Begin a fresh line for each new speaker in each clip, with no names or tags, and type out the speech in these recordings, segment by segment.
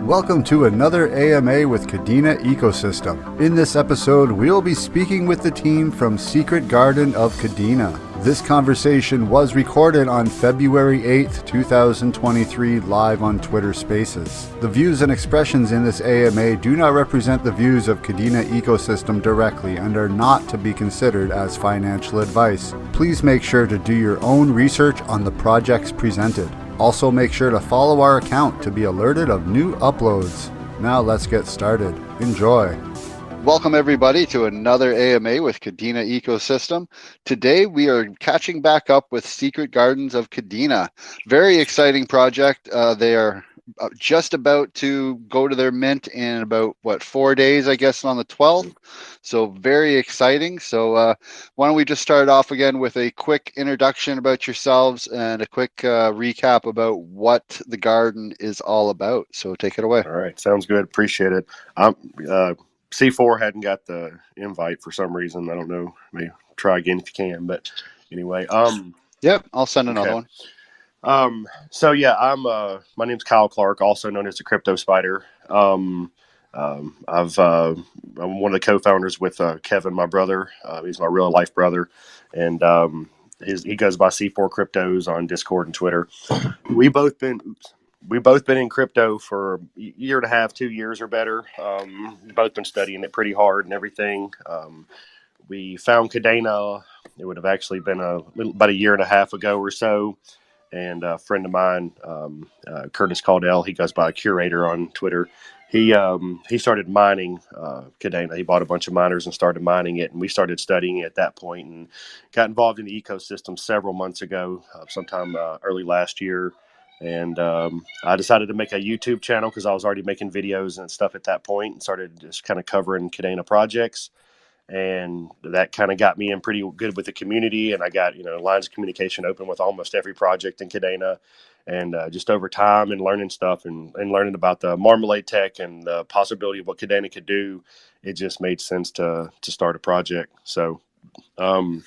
Welcome to another AMA with Kadena Ecosystem. In this episode, we'll be speaking with the team from Secret Garden of Kadena. This conversation was recorded on February 8th, 2023, live on Twitter Spaces. The views and expressions in this AMA do not represent the views of Kadena Ecosystem directly and are not to be considered as financial advice. Please make sure to do your own research on the projects presented. Also, make sure to follow our account to be alerted of new uploads. Now let's get started. Enjoy. Welcome everybody to another AMA with Kadena Ecosystem. Today we are catching back up with Secret Gardens of Kadena. Very exciting project. They are just about to go to their mint in about 4 days, I guess, on the 12th. So very exciting. So why don't we just start off again with a quick introduction about yourselves and a quick recap about what the garden is all about. So take it away.
All right, sounds good. Appreciate it. C4 hadn't got the invite for some reason. I don't know. Maybe try again if you can. But anyway,
Yep, I'll send another one.
So yeah, my name's Kyle Clark, also known as the Crypto Spider. I'm one of the co-founders with Kevin, my brother. He's my real life brother, and he goes by C4 Cryptos on Discord and Twitter. We've both been in crypto for a year and a half, 2 years or better. Both been studying it pretty hard and everything. We found Kadena. It would have actually been about a year and a half ago or so. And a friend of mine, Curtis Caldell, he goes by Curator on Twitter. He started mining Kadena. He bought a bunch of miners and started mining it, and we started studying it at that point and got involved in the ecosystem several months ago, sometime early last year. And I decided to make a YouTube channel because I was already making videos and stuff at that point, and started just kind of covering Kadena projects. And that kind of got me in pretty good with the community, and I got lines of communication open with almost every project in Kadena. And just over time and learning stuff and learning about the Marmalade tech and the possibility of what Kadena could do, it just made sense to start a project. So I don't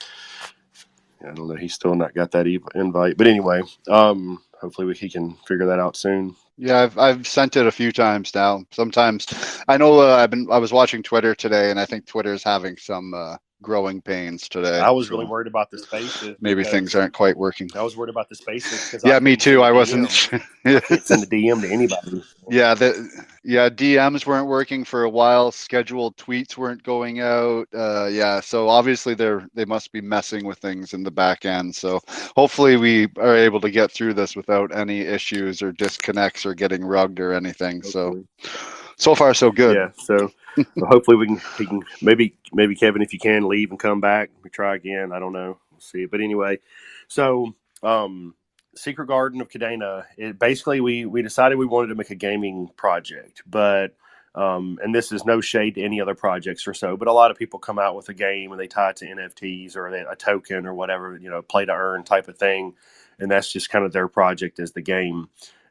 know, he's still not got that invite, but anyway, hopefully he can figure that out soon.
Yeah, I've sent it a few times now. Sometimes I know I was watching Twitter today, and I think Twitter's having some growing pains today.
I was really worried about the spaces.
Maybe things aren't quite working.
I was worried about the spaces because
yeah, me too. I wasn't.
I can't send a DM to anybody.
Yeah, DMs weren't working for a while. Scheduled tweets weren't going out. So obviously they must be messing with things in the back end. So hopefully we are able to get through this without any issues or disconnects or getting rugged or anything. Hopefully. So far so good.
Yeah. So hopefully we can maybe Kevin, if you can leave and come back, we try again. I don't know. We'll see. But anyway, so Secret Garden of Kadena, basically we decided we wanted to make a gaming project, but and this is no shade to any other projects or so, but a lot of people come out with a game and they tie it to NFTs or a token or whatever, play to earn type of thing, and that's just kind of their project as the game.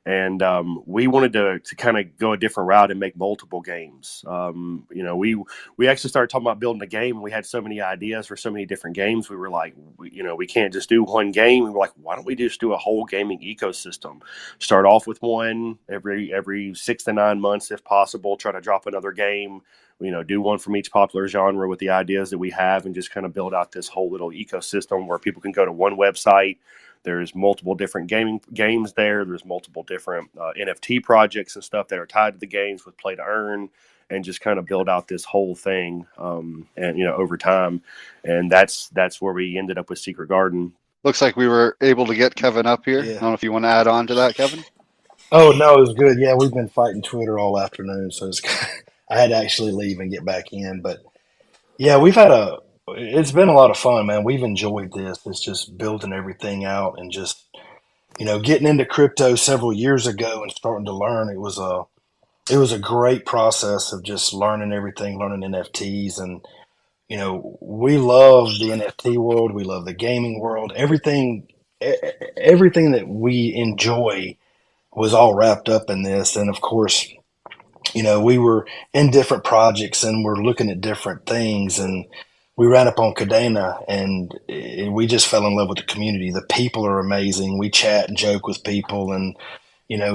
And we wanted to kind of go a different route and make multiple games. We actually started talking about building a game, and we had so many ideas for so many different games. We were like, we can't just do one game. We were like, why don't we just do a whole gaming ecosystem? Start off with one every 6 to 9 months, if possible. Try to drop another game. Do one from each popular genre with the ideas that we have, and just kind of build out this whole little ecosystem where people can go to one website. There's multiple different games there. There's multiple different NFT projects and stuff that are tied to the games with play to earn, and just kind of build out this whole thing, and over time. And that's where we ended up with Secret Garden.
Looks like we were able to get Kevin up here. Yeah. I don't know if you want to add on to that, Kevin.
Oh no, it was good. Yeah, we've been fighting Twitter all afternoon, so I had to actually leave and get back in. But yeah, it's been a lot of fun, man. We've enjoyed this. It's just building everything out and just, getting into crypto several years ago and starting to learn. It was a great process of just learning everything, learning NFTs. And, we love the NFT world. We love the gaming world. Everything that we enjoy was all wrapped up in this. And of course, we were in different projects and we're looking at different things, and we ran up on Kadena, and we just fell in love with the community. The people are amazing. We chat and joke with people, and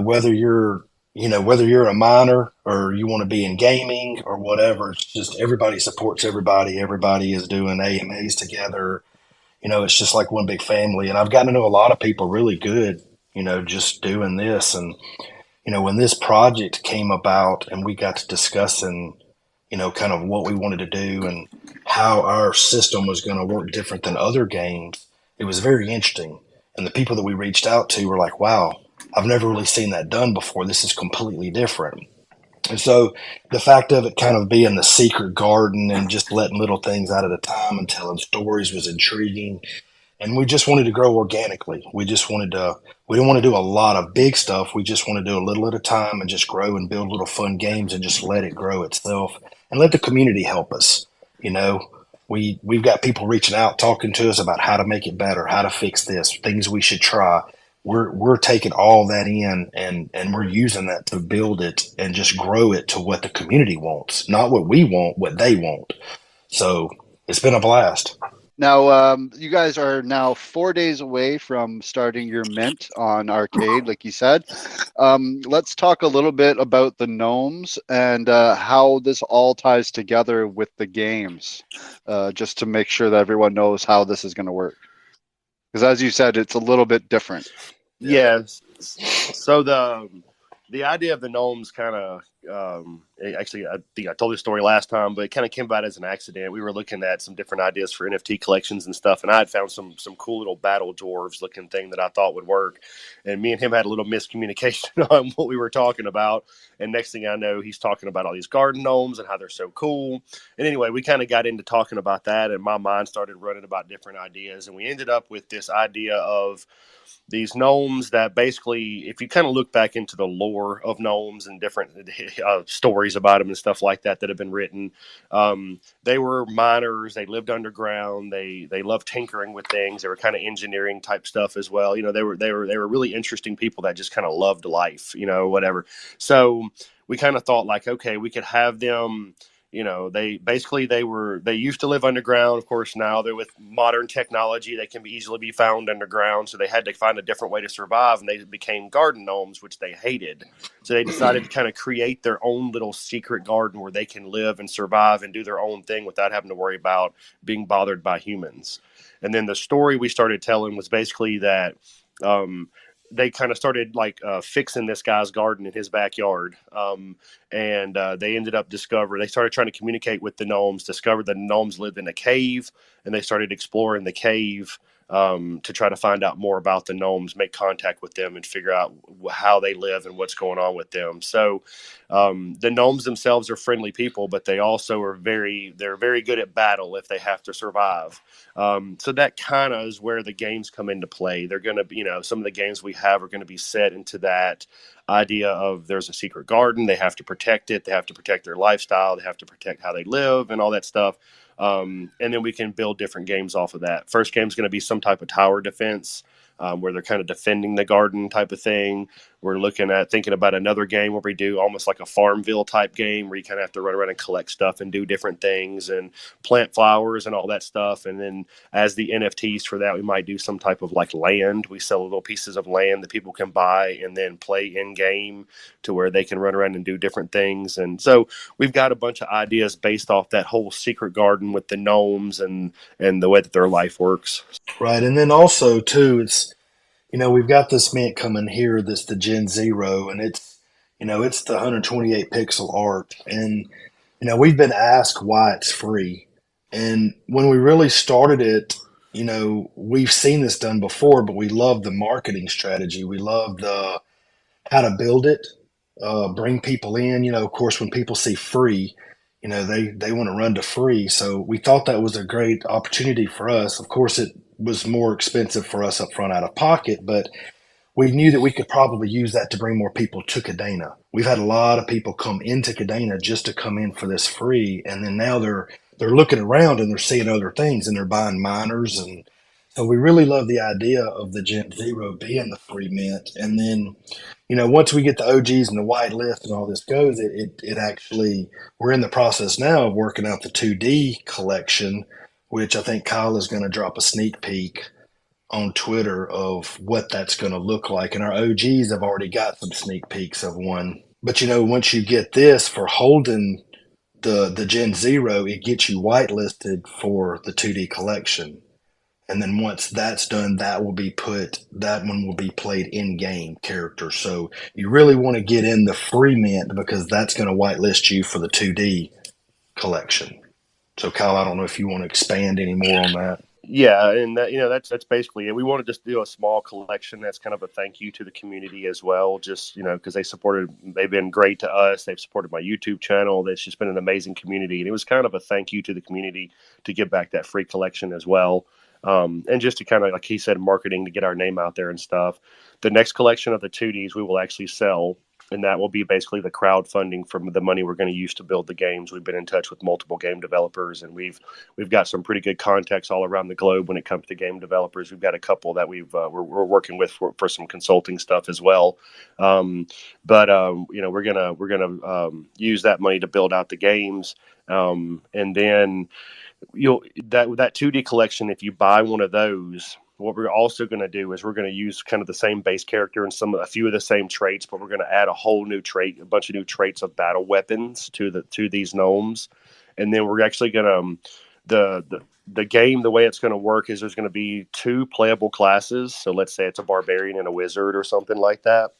whether you're whether you're a miner or you want to be in gaming or whatever, it's just everybody supports everybody. Everybody is doing AMAs together. It's just like one big family. And I've gotten to know a lot of people really good, just doing this. And, when this project came about and we got to discussing, kind of what we wanted to do and how our system was going to work different than other games, it was very interesting. And the people that we reached out to were like, wow, I've never really seen that done before. This is completely different. And so the fact of it kind of being the secret garden and just letting little things out at a time and telling stories was intriguing. And we just wanted to grow organically. We didn't want to do a lot of big stuff. We just want to do a little at a time and just grow and build little fun games and just let it grow itself and let the community help us. You know, we've got people reaching out, talking to us about how to make it better, how to fix this, things we should try. We're taking all that in and we're using that to build it and just grow it to what the community wants, not what we want, what they want. So it's been a blast.
Now, you guys are now 4 days away from starting your mint on Arcade, like you said. Let's talk a little bit about the gnomes and how this all ties together with the games, just to make sure that everyone knows how this is going to work. Because as you said, it's a little bit different.
Yes. So the idea of the gnomes kind of actually, I think I told this story last time, but it kind of came about as an accident. We were looking at some different ideas for NFT collections and stuff, and I had found some cool little battle dwarves looking thing that I thought would work. And me and him had a little miscommunication on what we were talking about. And next thing I know, he's talking about all these garden gnomes and how they're so cool. And anyway, we kind of got into talking about that, and my mind started running about different ideas, and we ended up with this idea of these gnomes that basically, if you kind of look back into the lore of gnomes and different stories about them and stuff like that that have been written, they were miners. They lived underground. They loved tinkering with things. They were kind of engineering type stuff as well. They were really interesting people that just kind of loved life. Whatever. So we kind of thought like, okay, we could have them. They used to live underground. Of course, now they're with modern technology. They can easily be found underground. So they had to find a different way to survive, and they became garden gnomes, which they hated. So they decided to kind of create their own little secret garden where they can live and survive and do their own thing without having to worry about being bothered by humans. And then the story we started telling was basically that, they kind of started like fixing this guy's garden in his backyard. And they ended up they started trying to communicate with the gnomes, discovered that the gnomes lived in a cave, and they started exploring the cave to try to find out more about the gnomes, make contact with them, and figure out how they live and what's going on with them. So the gnomes themselves are friendly people, but they also they're very good at battle if they have to survive. So that kind of is where the games come into play. They're going to be, some of the games we have are going to be set into that idea of there's a secret garden. They have to protect it. They have to protect their lifestyle. They have to protect how they live and all that stuff. And then we can build different games off of that. First game is going to be some type of tower defense, where they're kind of defending the garden type of thing. We're thinking about another game where we do almost like a Farmville type game where you kind of have to run around and collect stuff and do different things and plant flowers and all that stuff. And then as the NFTs for that, we might do some type of like land. We sell little pieces of land that people can buy and then play in game to where they can run around and do different things. And so we've got a bunch of ideas based off that whole secret garden with the gnomes and the way that their life works.
Right. And then also too, we've got this mint coming here that's the Gen0, and it's the 128 pixel art. And, we've been asked why it's free. And when we really started it, we've seen this done before, but we love the marketing strategy. We love the how to build it, bring people in. Of course, when people see free, they want to run to free. So we thought that was a great opportunity for us. Of course, it was more expensive for us up front out of pocket, but we knew that we could probably use that to bring more people to Kadena. We've had a lot of people come into Kadena just to come in for this free, and then now they're looking around and they're seeing other things and they're buying miners. And so we really love the idea of the Gen0 being the free mint. And then, once we get the OGs and the whitelist and all this goes, it actually, we're in the process now of working out the 2D collection, which I think Kyle is going to drop a sneak peek on Twitter of what that's going to look like. And our OGs have already got some sneak peeks of one But once you get this for holding the Gen 0, it gets you whitelisted for the 2D collection. And then once that's done, that one will be played in game character. So you really want to get in the free mint because that's going to whitelist you for the 2D collection. So Kyle, I don't know if you want to expand any more on that.
Yeah, and that's basically it. We want to just do a small collection that's kind of a thank you to the community as well. Just because they've been great to us. They've supported my YouTube channel. It's just been an amazing community, and it was kind of a thank you to the community to give back that free collection as well. And just to kind of, like he said, marketing to get our name out there and stuff. The next collection of the 2Ds we will actually sell, and that will be basically the crowdfunding from the money we're going to use to build the games. We've been in touch with multiple game developers, and we've got some pretty good contacts all around the globe when it comes to game developers. We've got a couple that we're working with for some consulting stuff as well. But we're gonna use that money to build out the games, and then that 2D collection. If you buy one of those, what we're also going to do is we're going to use kind of the same base character and a few of the same traits, but we're going to add a bunch of new traits of battle weapons to these gnomes, and then we're actually going to the game. The way it's going to work is there's going to be 2 playable classes. So let's say it's a barbarian and a wizard or something like that.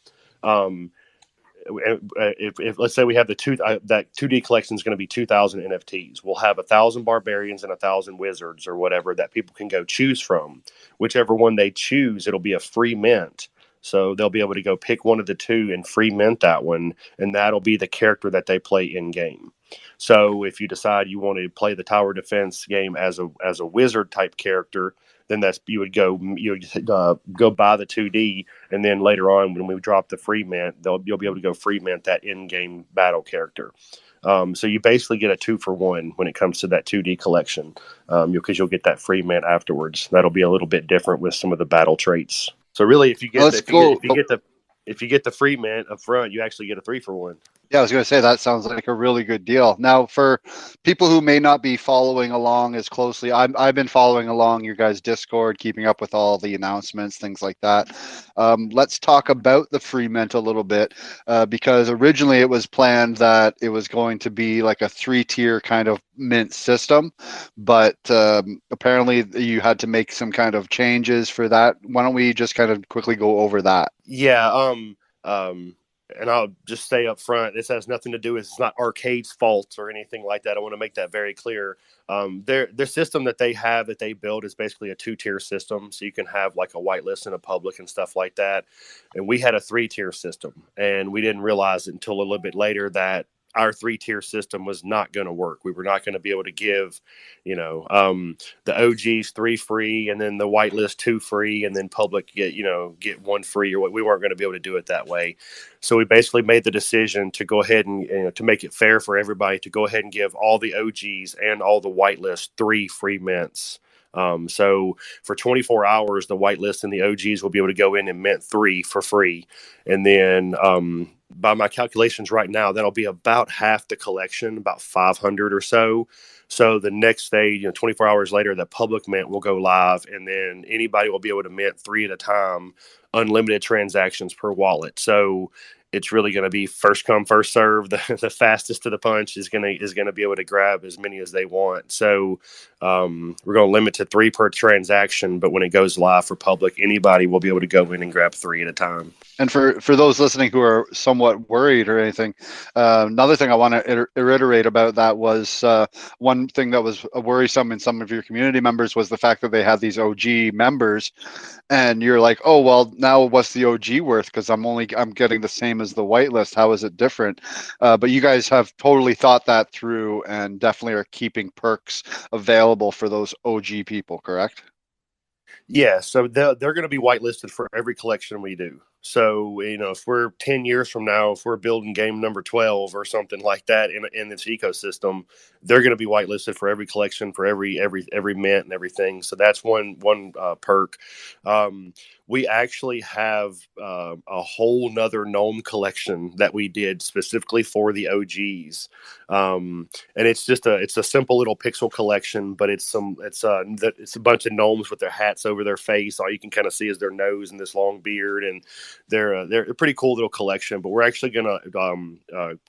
If let's say we have that 2D collection is going to be 2,000 NFTs, we'll have 1,000 barbarians and 1,000 wizards or whatever that people can go choose from. Whichever one they choose, it'll be a free mint. So they'll be able to go pick one of the 2 and free mint that one, and that'll be the character that they play in game. So if you decide you want to play the tower defense game as a wizard type character, then you would go buy the 2D, and then later on when we drop the free mint, you'll be able to go free mint that in-game battle character. So you basically get a 2-for-1 when it comes to that 2D collection, because you'll get that free mint afterwards. That'll be a little bit different with some of the battle traits. So really, if you get the free mint up front, you actually get a 3-for-1.
Yeah, I was going to say that sounds like a really good deal. Now, for people who may not be following along as closely, I've been following along your guys' Discord, keeping up with all the announcements, things like that. Let's talk about the free mint a little bit, because originally it was planned that it was going to be like a 3-tier kind of mint system, but apparently you had to make some kind of changes for that. Why don't we just kind of quickly go over that?
Yeah. And I'll just say up front, this has nothing to do with, it's not Arcade's fault or anything like that. I want to make that very clear. Their system that they build is basically a 2-tier system. So you can have like a whitelist and a public and stuff like that. And we had a 3-tier system, and we didn't realize it until a little bit later that our 3-tier system was not going to work. We were not going to be able to give, the OGs 3 free, and then the whitelist 2 free, and then public get 1 free, or what. We weren't going to be able to do it that way. So we basically made the decision to go ahead and to make it fair for everybody, to go ahead and give all the OGs and all the whitelist 3 free mints. So for 24 hours, the whitelist and the OGs will be able to go in and mint 3 for free. And then, by my calculations right now, that'll be about half the collection, about 500 or so. So the next day, 24 hours later, the public mint will go live, and then anybody will be able to mint 3 at a time, unlimited transactions per wallet. So it's really going to be first come, first serve. The fastest to the punch is going to be able to grab as many as they want. So we're going to limit to 3 per transaction, but when it goes live for public, anybody will be able to go in and grab 3 at a time.
And for those listening who are somewhat worried or anything, another thing I want to reiterate about that was one thing that was worrisome in some of your community members was the fact that they had these OG members, and you're like, oh well, now what's the OG worth? Because I'm getting the same as the whitelist. How is it different? But you guys have totally thought that through, and definitely are keeping perks available for those OG people, correct?
Yeah, so they're going to be whitelisted for every collection we do. So, if we're 10 years from now, if we're building game number 12 or something like that in this ecosystem, they're going to be whitelisted for every collection, for every mint and everything. So that's one perk. We actually have a whole nother gnome collection that we did specifically for the OGs. And it's a simple little pixel collection, but it's a bunch of gnomes with their hats over their face. All you can kind of see is their nose and this long beard, and they're a pretty cool little collection. But we're actually gonna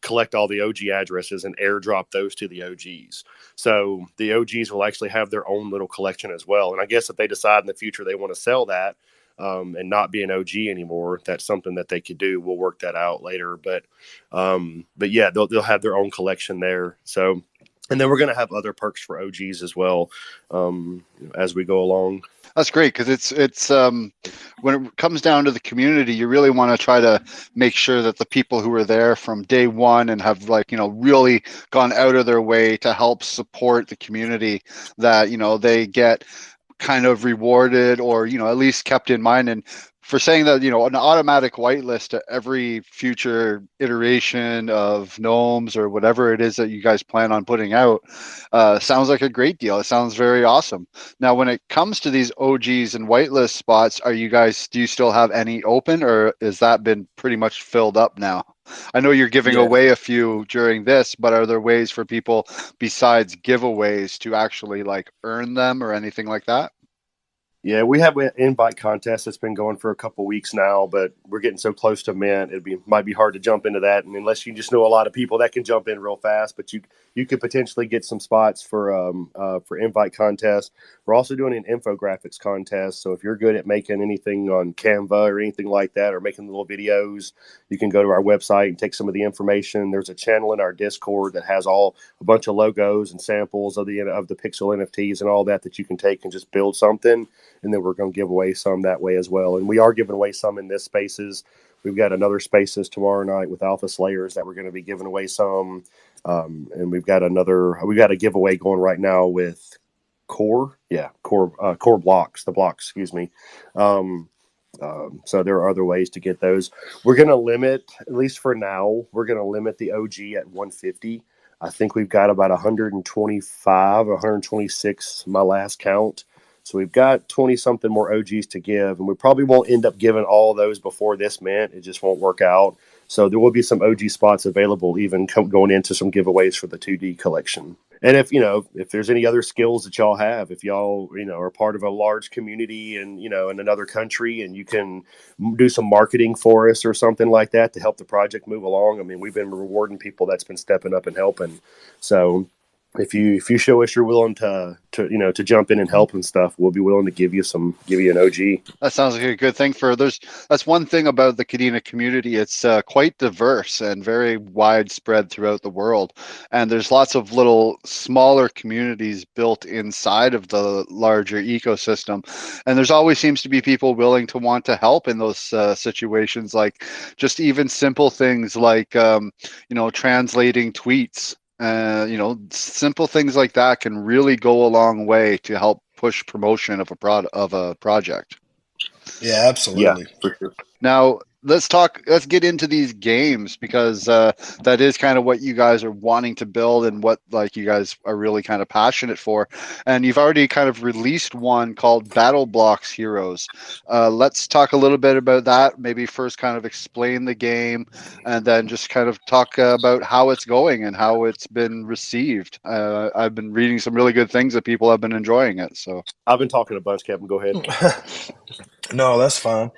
collect all the OG addresses and airdrop those to the OGs. So the OGs will actually have their own little collection as well. And I guess if they decide in the future they want to sell that, and not be an OG anymore, that's something that they could do. We'll work that out later. But yeah, they'll have their own collection there. So, and then we're going to have other perks for OGs as well, as we go along.
That's great, because it's when it comes down to the community, you really want to try to make sure that the people who are there from day one and have really gone out of their way to help support the community, that they get kind of rewarded, or at least kept in mind. And for saying that an automatic whitelist to every future iteration of Gnomes or whatever it is that you guys plan on putting out sounds like a great deal. It sounds very awesome. Now, when it comes to these OGs and whitelist spots, do you still have any open, or has that been pretty much filled up now? I know you're giving away a few during this, but are there ways for people besides giveaways to actually earn them or anything like that?
Yeah, we have an invite contest that's been going for a couple weeks now, but we're getting so close to mint, might be hard to jump into that. And unless you just know a lot of people that can jump in real fast, but you could potentially get some spots for invite contests. We're also doing an infographics contest. So if you're good at making anything on Canva or anything like that, or making little videos, you can go to our website and take some of the information. There's a channel in our Discord that has a bunch of logos and samples of the pixel NFTs and all that you can take and just build something. And then we're going to give away some that way as well. And we are giving away some in this Spaces. We've got another Spaces tomorrow night with Alpha Slayers that we're going to be giving away some. And we've got a giveaway going right now with Core Blox, the Blox, excuse me. So there are other ways to get those. We're going to limit, at least for now, the OG at 150. I think we've got about 125, 126, my last count. So we've got 20-something more OGs to give, and we probably won't end up giving all of those before this mint. It just won't work out. So there will be some OG spots available, even going into some giveaways for the 2D collection. And if there's any other skills that y'all have, if y'all, are part of a large community and, in another country, and you can do some marketing for us or something like that to help the project move along. I mean, we've been rewarding people that's been stepping up and helping. So if you show us you're willing to jump in and help and stuff, we'll be willing to give you an OG.
That sounds like a good thing. That's one thing about the Kadena community. It's quite diverse and very widespread throughout the world. And there's lots of little smaller communities built inside of the larger ecosystem. And there's always seems to be people willing to want to help in those situations, like just even simple things like, translating tweets. Simple things like that can really go a long way to help push promotion of a project.
Yeah, absolutely.
Yeah, for sure.
Now, let's get into these games, because that is kind of what you guys are wanting to build and what you guys are really kind of passionate for. And you've already kind of released one called Blox Heroes. Let's talk a little bit about that. Maybe first kind of explain the game, and then just kind of talk about how it's going and how it's been received. I've been reading some really good things that people have been enjoying it. So
I've been talking a bunch, Kevin. Go ahead.
No, that's fine.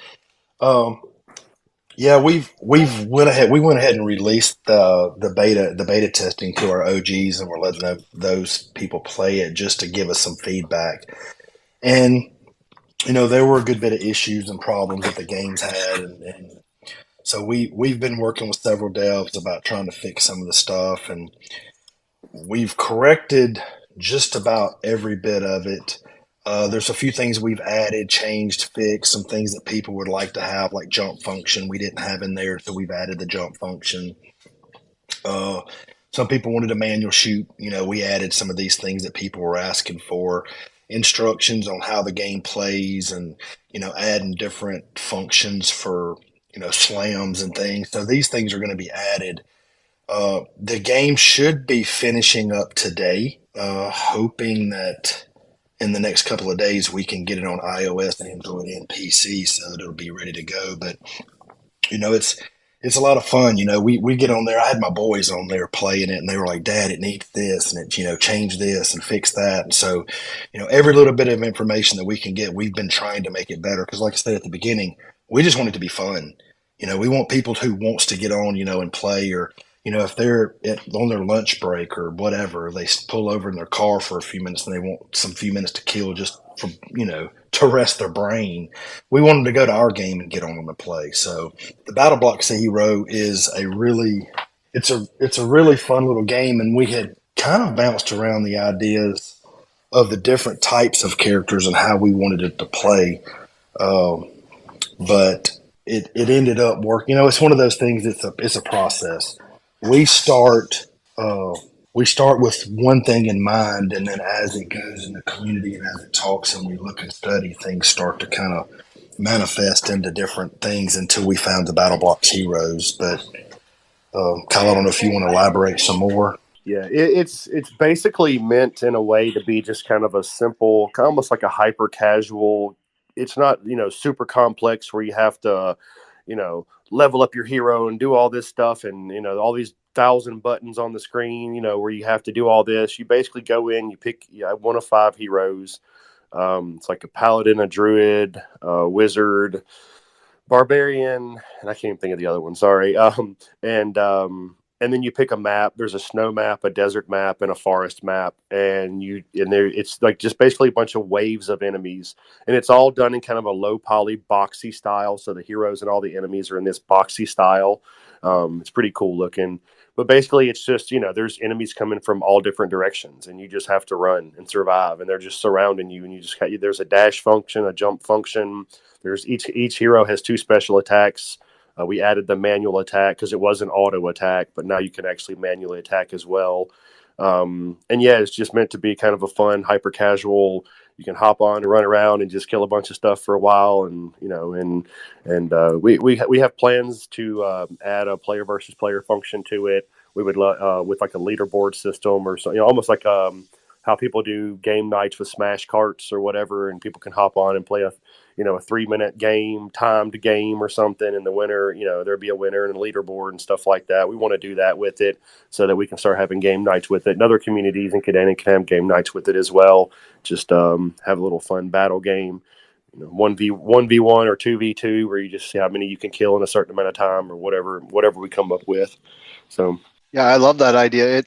Yeah, we went ahead and released the beta testing to our OGs, and we're letting those people play it just to give us some feedback. And there were a good bit of issues and problems that the games had, and so we've been working with several devs about trying to fix some of the stuff, and we've corrected just about every bit of it. There's a few things we've added, changed, fixed, some things that people would like to have, like jump function we didn't have in there, so we've added the jump function. Some people wanted a manual shoot. We added some of these things that people were asking for. Instructions on how the game plays, and adding different functions for slams and things. So these things are going to be added. The game should be finishing up today, hoping that in the next couple of days we can get it on iOS and Android and PC so that it'll be ready to go. But it's a lot of fun. We get on there. I had my boys on there playing it, and they were like, "Dad, it needs this, and it change this and fix that." And so every little bit of information that we can get, we've been trying to make it better, because like I said at the beginning, we just want it to be fun. we want people who wants to get on, and play, or if they're on their lunch break or whatever, they pull over in their car for a few minutes and they want some few minutes to kill just for to rest their brain. We want them to go to our game and get on and play. So the Battle Blox Hero is it's a really fun little game, and we had kind of bounced around the ideas of the different types of characters and how we wanted it to play. But it ended up working. It's one of those things. It's a process. We start uh, we start with one thing in mind, and then as it goes in the community and as it talks and we look and study, things start to kind of manifest into different things until we found the Battle Blox Heroes. But Kyle, I don't know if you want to elaborate some more.
Yeah, it's basically meant in a way to be just kind of a simple, kind of almost like a hyper casual. It's not super complex where you have to level up your hero and do all this stuff and all these 1,000 buttons on the screen. Where you have to do all this. You basically go in, you pick one of 5 heroes. It's like a paladin, a druid, a wizard, barbarian, and I can't even think of the other one. Sorry. And then you pick a map. There's a snow map, a desert map, and a forest map, and there it's like just basically a bunch of waves of enemies, and it's all done in kind of a low poly, boxy style. So the heroes and all the enemies are in this boxy style. It's pretty cool looking, but basically it's just there's enemies coming from all different directions, and you just have to run and survive, and they're just surrounding you, and there's a dash function, a jump function. There's each hero has 2 special attacks. We added the manual attack because it was an auto attack, but now you can actually manually attack as well. And yeah, it's just meant to be kind of a fun, hyper casual. You can hop on and run around and just kill a bunch of stuff for a while, and we have plans to add a player versus player function to it. We would with like a leaderboard system or something, almost like how people do game nights with Smash Carts or whatever, and people can hop on and play a 3-minute game, timed game or something. And the winner, there'd be a winner and a leaderboard and stuff like that. We want to do that with it so that we can start having game nights with it. And other communities in Kadena can have game nights with it as well. Just have a little fun battle game, 1v1 or 2v2, where you just see how many you can kill in a certain amount of time or whatever we come up with. So.
Yeah, I love that idea.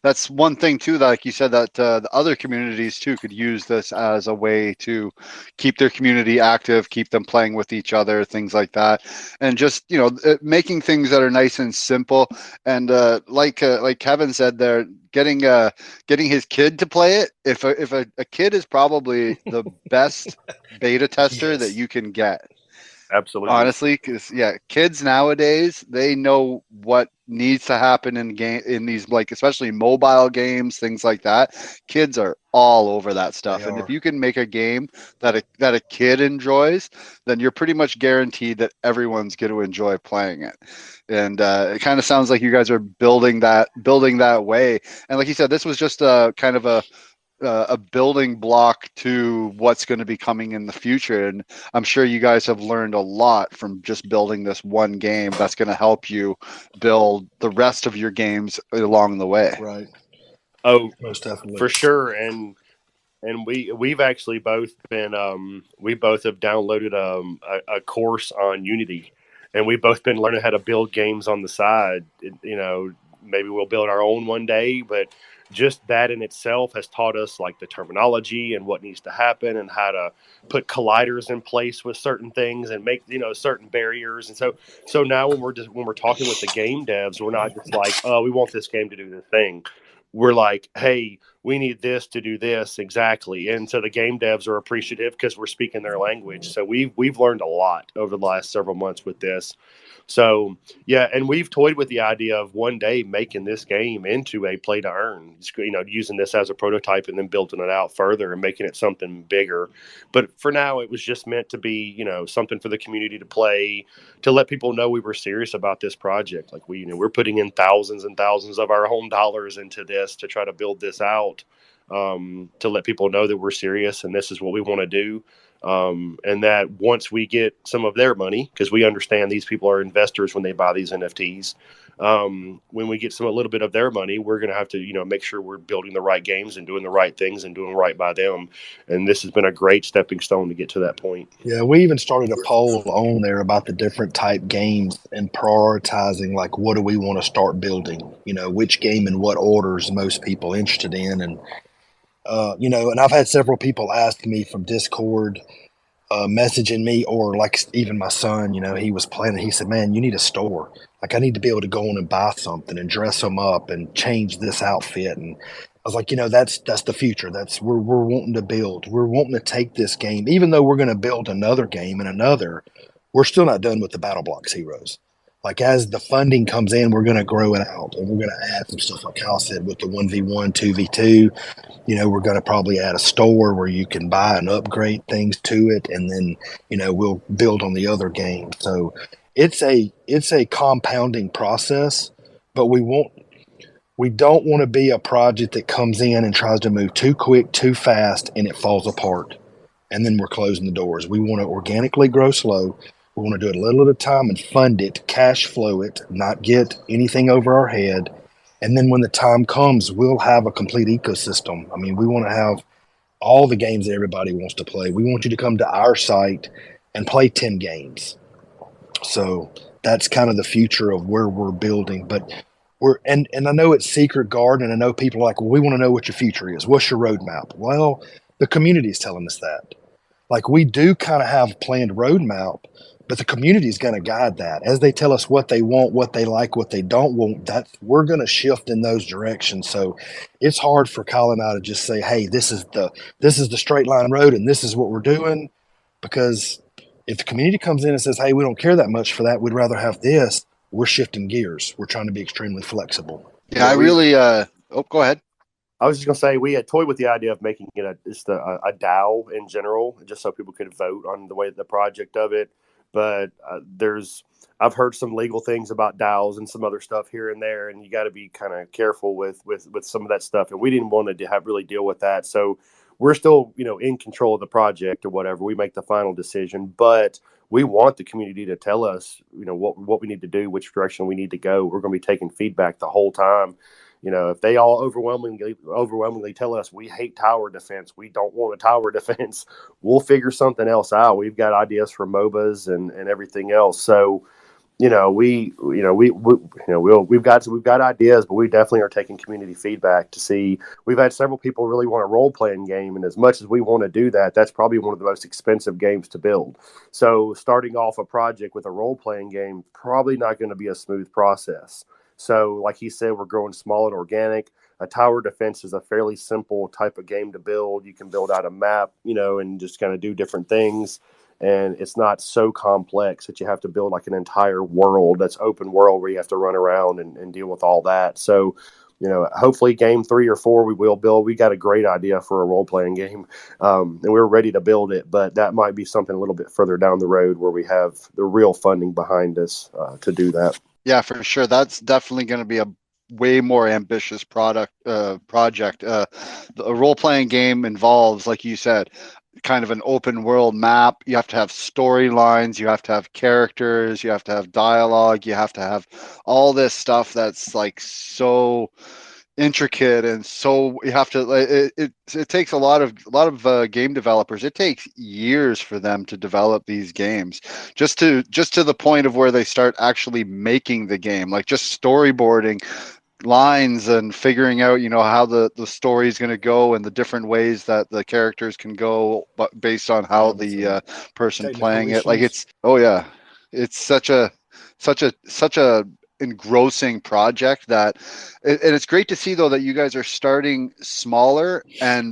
That's one thing too, that, like you said, that the other communities too could use this as a way to keep their community active, keep them playing with each other, things like that, and just making things that are nice and simple. And like Kevin said, there, getting his kid to play it. If a kid is probably the best beta tester
Yes.
that you can get.
Absolutely.
Honestly, because kids nowadays, they know what needs to happen in these, like, especially mobile games, things like that. Kids are all over that stuff, and if you can make a game that a kid enjoys, then you're pretty much guaranteed that everyone's going to enjoy playing it. And it kind of sounds like you guys are building that way. And like you said, this was just a kind of a building block to what's going to be coming in the future. And I'm sure you guys have learned a lot from just building this one game that's going to help you build the rest of your games along the way.
Right.
Oh,
most definitely.
For sure. And we've actually both been we both have downloaded a course on Unity, and we've both been learning how to build games on the side. Maybe we'll build our own one day, but just that in itself has taught us like the terminology and what needs to happen and how to put colliders in place with certain things and make certain barriers. And so now when we're talking with the game devs, we're not just like, oh, we want this game to do this thing. We're like, hey, we need this to do this exactly. And so the game devs are appreciative because we're speaking their language. So we've learned a lot over the last several months with this. So yeah, and we've toyed with the idea of one day making this game into a play to earn, using this as a prototype and then building it out further and making it something bigger. But for now, it was just meant to be, something for the community to play, to let people know we were serious about this project. Like we're putting in thousands and thousands of our own dollars into this to try to build this out, to let people know that we're serious and this is what we want to do. And that once we get some of their money, because we understand these people are investors when they buy these NFTs, when we get a little bit of their money, we're going to have to, make sure we're building the right games and doing the right things and doing right by them. And this has been a great stepping stone to get to that point.
Yeah, we even started a poll on there about the different type games and prioritizing, like, what do we want to start building? Which game and what orders most people interested in. And, and I've had several people ask me from Discord, messaging me, or like even my son, he was planning, he said, man, you need a store. Like, I need to be able to go on and buy something and dress them up and change this outfit. And I was like, that's the future. We're wanting to build. We're wanting to take this game, even though we're going to build another game and another, we're still not done with the Blox Heroes. Like, as the funding comes in, we're going to grow it out, and we're going to add some stuff, like Kyle said, with the 1v1, 2v2. We're going to probably add a store where you can buy and upgrade things to it, and then, we'll build on the other games. So it's a compounding process, but we don't want to be a project that comes in and tries to move too quick, too fast, and it falls apart, and then we're closing the doors. We want to organically grow slow. We want to do it a little at a time and fund it, cash flow it, not get anything over our head. And then when the time comes, we'll have a complete ecosystem. I mean, we want to have all the games that everybody wants to play. We want you to come to our site and play 10 games. So that's kind of the future of where we're building. But and I know it's Secret Garden, and I know people are like, well, we want to know what your future is. What's your roadmap? Well, the community is telling us that. Like, we do kind of have a planned roadmap, but the community is going to guide that. As they tell us what they want, what they like, what they don't want, we're going to shift in those directions. So it's hard for Kyle and I to just say, hey, this is the straight line road and this is what we're doing. Because if the community comes in and says, hey, we don't care that much for that, we'd rather have this, we're shifting gears. We're trying to be extremely flexible.
Yeah, I really, go ahead.
I was just going to say, we had toyed with the idea of making it a DAO in general, just so people could vote on the project of it. But I've heard some legal things about DAOs and some other stuff here and there, and you got to be kind of careful with some of that stuff. And we didn't want to really deal with that. So we're still, in control of the project or whatever. We make the final decision, but we want the community to tell us, what we need to do, which direction we need to go. We're going to be taking feedback the whole time. If they all overwhelmingly tell us we hate tower defense, we don't want a tower defense, we'll figure something else out. We've got ideas for MOBAs and everything else. So, we've got ideas, but we definitely are taking community feedback to see. We've had several people really want a role playing game, and as much as we want to do that, that's probably one of the most expensive games to build. So, starting off a project with a role playing game probably not going to be a smooth process. So, like he said, we're growing small and organic. A tower defense is a fairly simple type of game to build. You can build out a map, and just kind of do different things. And it's not so complex that you have to build like an entire world that's open world where you have to run around and deal with all that. So, hopefully game 3 or 4 we will build. We got a great idea for a role-playing game, and we're ready to build it. But that might be something a little bit further down the road where we have the real funding behind us to do that.
Yeah, for sure. That's definitely going to be a way more ambitious project. A role-playing game involves, like you said, kind of an open world map. You have to have storylines, you have to have characters, you have to have dialogue, you have to have all this stuff that's like so intricate, and so you have to it takes a lot of game developers. It takes years for them to develop these games, just to the point of where they start actually making the game, like just storyboarding lines and figuring out how the story is going to go and the different ways that the characters can go, but based on how the person playing it, like it's such a engrossing project that, and it's great to see though that you guys are starting smaller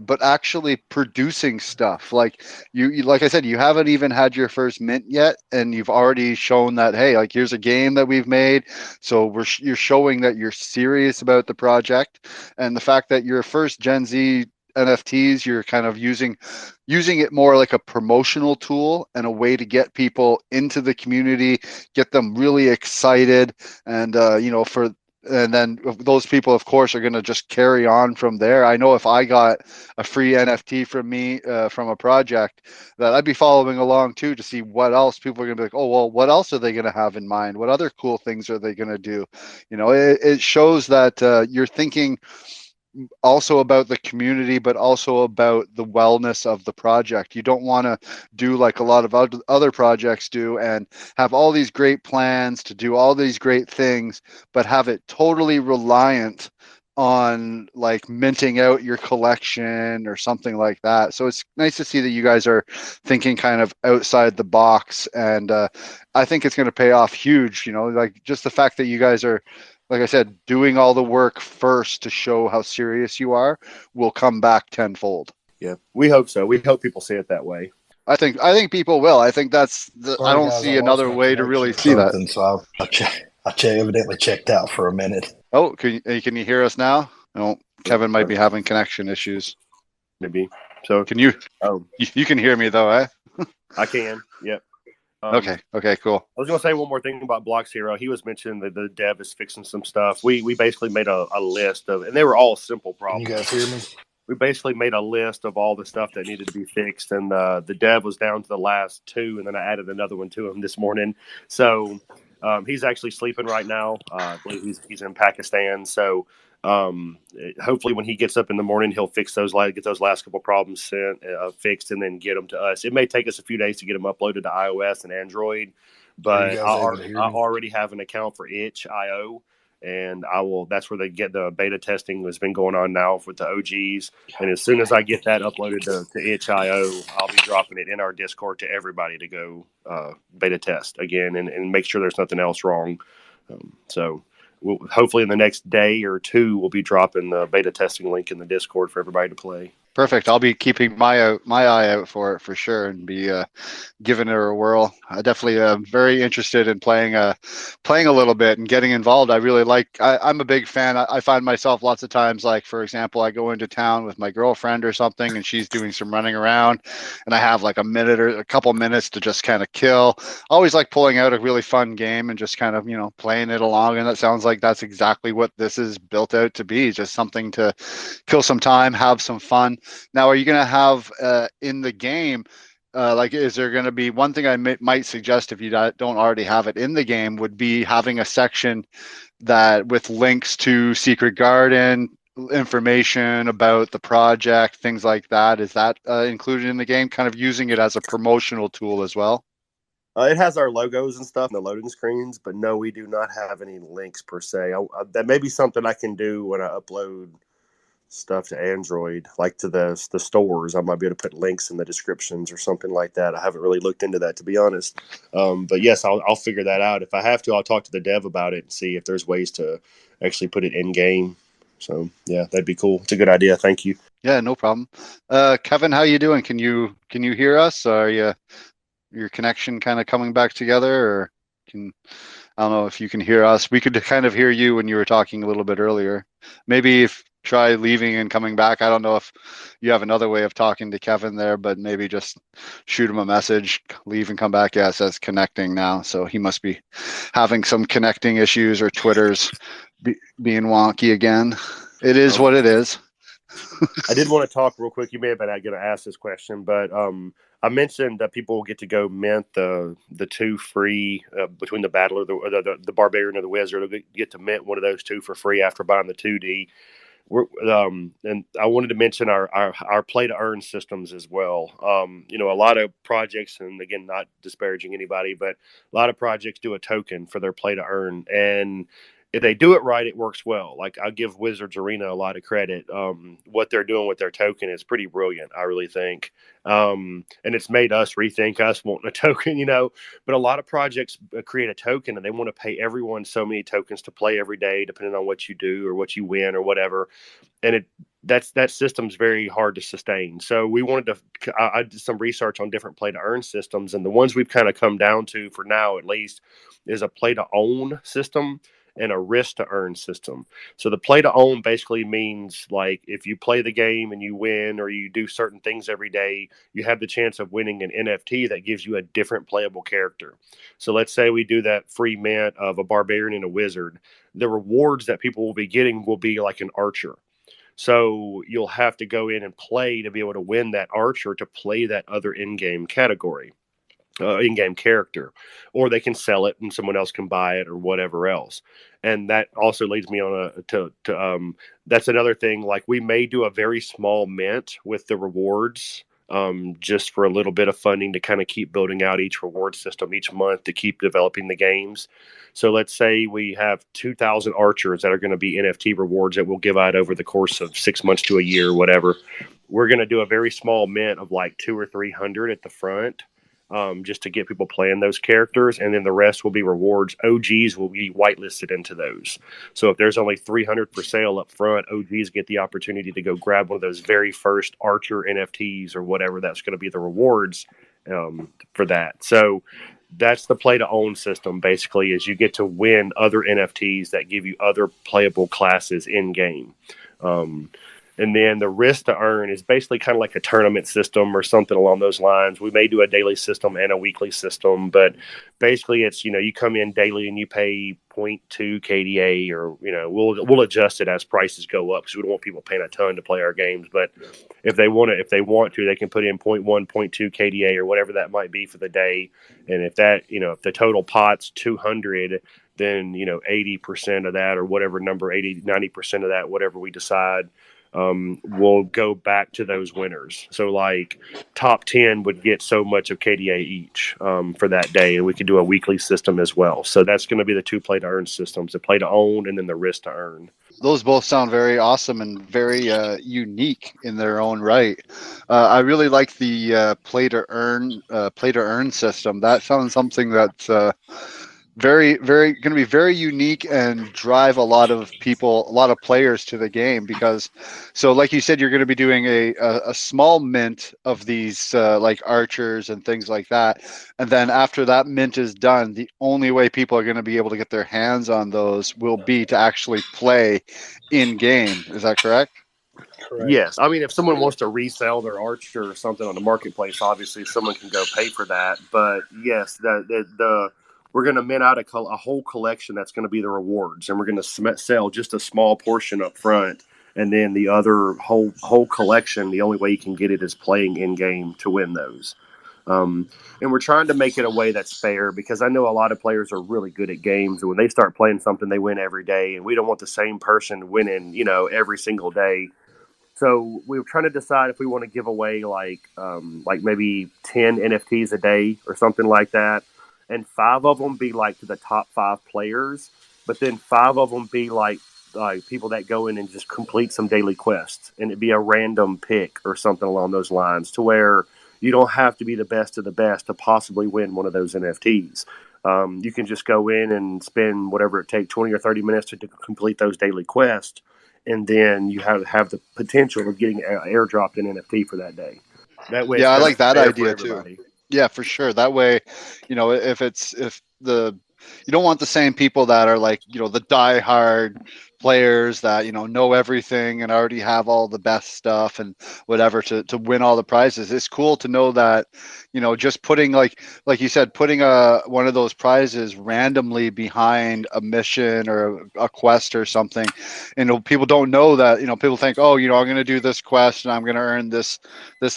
but actually producing stuff. Like you like I said, you haven't even had your first mint yet, and you've already shown that, hey, like here's a game that we've made. So you're showing that you're serious about the project, and the fact that your first Gen Z NFTs, you're kind of using it more like a promotional tool and a way to get people into the community, get them really excited, and And then those people, of course, are going to just carry on from there. I know if I got a free NFT from me from a project, that I'd be following along too to see what else people are going to be like. Oh, well, what else are they going to have in mind? What other cool things are they going to do? You know, it shows that you're thinking also about the community, but also about the wellness of the project. You don't want to do like a lot of other projects do and have all these great plans to do all these great things, but have it totally reliant on like minting out your collection or something like that. So it's nice to see that you guys are thinking kind of outside the box, and I think it's going to pay off huge. You know, like just the fact that you guys are, like I said, doing all the work first to show how serious you are will come back tenfold.
Yeah, we hope so. We hope people see it that way.
I think people will. I think that's the, I
Sorry,
don't
guys, I
see
lost
another
my
way to
connection
really
or
see that.
something, so I evidently checked out for a minute.
Oh, can you hear us now? No, Kevin might be having connection issues.
Maybe. So
Can you?
Oh,
You can hear me though, eh?
I can. Yep.
Okay, cool.
I was going to say one more thing about Blox Hero. He was mentioning that the dev is fixing some stuff. We basically made a list of, and they were all simple
Can
problems.
you guys hear me?
We basically made a list of all the stuff that needed to be fixed, and the dev was down to the last two, and then I added another one to him this morning. So he's actually sleeping right now. I believe he's in Pakistan. So hopefully when he gets up in the morning, he'll fix get those last couple problems fixed, and then get them to us. It may take us a few days to get them uploaded to iOS and Android, but I already have an account for itch.io. And that's where they get the beta testing has been going on now with the OGs. And as soon as I get that uploaded to itch.io, I'll be dropping it in our Discord to everybody to go beta test again and make sure there's nothing else wrong. So hopefully in the next day or two, we'll be dropping the beta testing link in the Discord for everybody to play.
Perfect. I'll be keeping my eye out for it for sure, and be giving it a whirl. I definitely am very interested in playing a little bit and getting involved. I really I'm a big fan. I find myself lots of times, like for example, I go into town with my girlfriend or something, and she's doing some running around, and I have like a minute or a couple minutes to just kind of kill. I always like pulling out a really fun game and just kind of playing it along. And that sounds like that's exactly what this is built out to be, just something to kill some time, have some fun. Now, are you going to have in the game, like, is there going to be one thing I might suggest if you don't already have it in the game would be having a section that with links to Secret Garden, information about the project, things like that. Is that included in the game, kind of using it as a promotional tool as well?
It has our logos and stuff in the loading screens, but no, we do not have any links per se. That may be something I can do when I upload stuff to Android, like to the stores. I might be able to put links in the descriptions or something like that. I haven't really looked into that, to be honest. But yes, I'll figure that out. If I have to, I'll talk to the dev about it and see if there's ways to actually put it in game. So yeah, that'd be cool. It's a good idea. Thank you.
Yeah, no problem. Kevin, how you doing? Can you hear us? Are your connection kind of coming back together, or I don't know if you can hear us. We could kind of hear you when you were talking a little bit earlier. Maybe try leaving and coming back. I don't know if you have another way of talking to Kevin there, but maybe just shoot him a message, leave and come back. Yeah, it says connecting now. So he must be having some connecting issues, or Twitter's being wonky again. It is what it is.
I did want to talk real quick. You may have been going to ask this question, but I mentioned that people will get to go mint the two free between the battler, the barbarian, or the wizard. They'll get to mint one of those two for free after buying the 2D. And I wanted to mention our play to earn systems as well. A lot of projects, and again, not disparaging anybody, but a lot of projects do a token for their play to earn, and if they do it right, it works well. Like, I give Wizards Arena a lot of credit. What they're doing with their token is pretty brilliant, I really think. And it's made us rethink us wanting a token, But a lot of projects create a token, and they want to pay everyone so many tokens to play every day, depending on what you do or what you win or whatever. And that system's very hard to sustain. So we wanted to. I did some research on different play to earn systems, and the ones we've kind of come down to for now, at least, is a play to own system and a risk to earn system. So the play to own basically means, like, if you play the game and you win, or you do certain things every day, you have the chance of winning an NFT that gives you a different playable character. So let's say we do that free mint of a barbarian and a wizard. the rewards that people will be getting will be like an archer. So you'll have to go in and play to be able to win that archer to play that other in-game category, in-game character, or they can sell it and someone else can buy it or whatever else. And that also leads me on that's another thing. Like, we may do a very small mint with the rewards, just for a little bit of funding to kind of keep building out each reward system each month to keep developing the games. So let's say we have 2,000 archers that are going to be NFT rewards that we'll give out over the course of 6 months to a year, whatever. We're going to do a very small mint of like 200 or 300 at the front, just to get people playing those characters, and then the rest will be rewards. OGs will be whitelisted into those. So if there's only 300 for sale up front, OGs get the opportunity to go grab one of those very first Archer NFTs or whatever that's going to be the rewards, for that. So that's the play to own system, basically, is you get to win other NFTs that give you other playable classes in game. And then the risk to earn is basically kind of like a tournament system or something along those lines. We may do a daily system and a weekly system, but basically it's, you come in daily and you pay 0.2 KDA, or, we'll adjust it as prices go up because we don't want people paying a ton to play our games. But if they want to, they can put in 0.1, 0.2 KDA or whatever that might be for the day. And if that, if the total pot's 200, then, 80% of that, or whatever number, 80, 90% of that, whatever we decide, will go back to those winners. So like top 10 would get so much of KDA each, for that day. And we could do a weekly system as well. So that's going to be the two play to earn systems, the play to own and then the risk to earn.
Those both sound very awesome and very unique in their own right. I really like the play to earn system. That sounds something that's very, very going to be very unique and drive a lot of players to the game, because, so like you said, you're going to be doing a small mint of these like archers and things like that. And then after that mint is done, the only way people are going to be able to get their hands on those will be to actually play in game. Is that correct?
Correct.
Yes. I mean, if someone wants to resell their archer or something on the marketplace, obviously someone can go pay for that. But yes, we're going to mint out a whole collection that's going to be the rewards, and we're going to sell just a small portion up front, and then the other whole collection, the only way you can get it is playing in game to win those. And we're trying to make it a way that's fair, because I know a lot of players are really good at games, and when they start playing something, they win every day, and we don't want the same person winning, every single day. So we were trying to decide if we want to give away like maybe 10 NFTs a day or something like that. And 5 of them be like to the top 5 players, but then 5 of them be like people that go in and just complete some daily quests, and it'd be a random pick or something along those lines, to where you don't have to be the best of the best to possibly win one of those NFTs. You can just go in and spend whatever it takes, 20 or 30 minutes to complete those daily quests, and then you have the potential of getting airdropped an NFT for that day. That way,
I like that idea too. Yeah, for sure. That way, you don't want the same people that are like, the diehard players that, know everything and already have all the best stuff and whatever to win all the prizes. It's cool to know that, just putting like you said, putting one of those prizes randomly behind a mission or a quest or something. And people don't know that, people think, oh, I'm going to do this quest and I'm going to earn this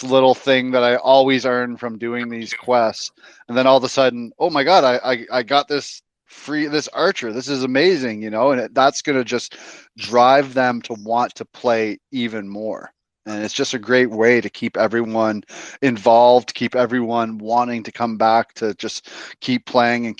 little thing that I always earn from doing these quests. And then all of a sudden, oh my God, I got this archer. This is amazing, and that's going to just drive them to want to play even more. And it's just a great way to keep everyone involved, keep everyone wanting to come back to just keep playing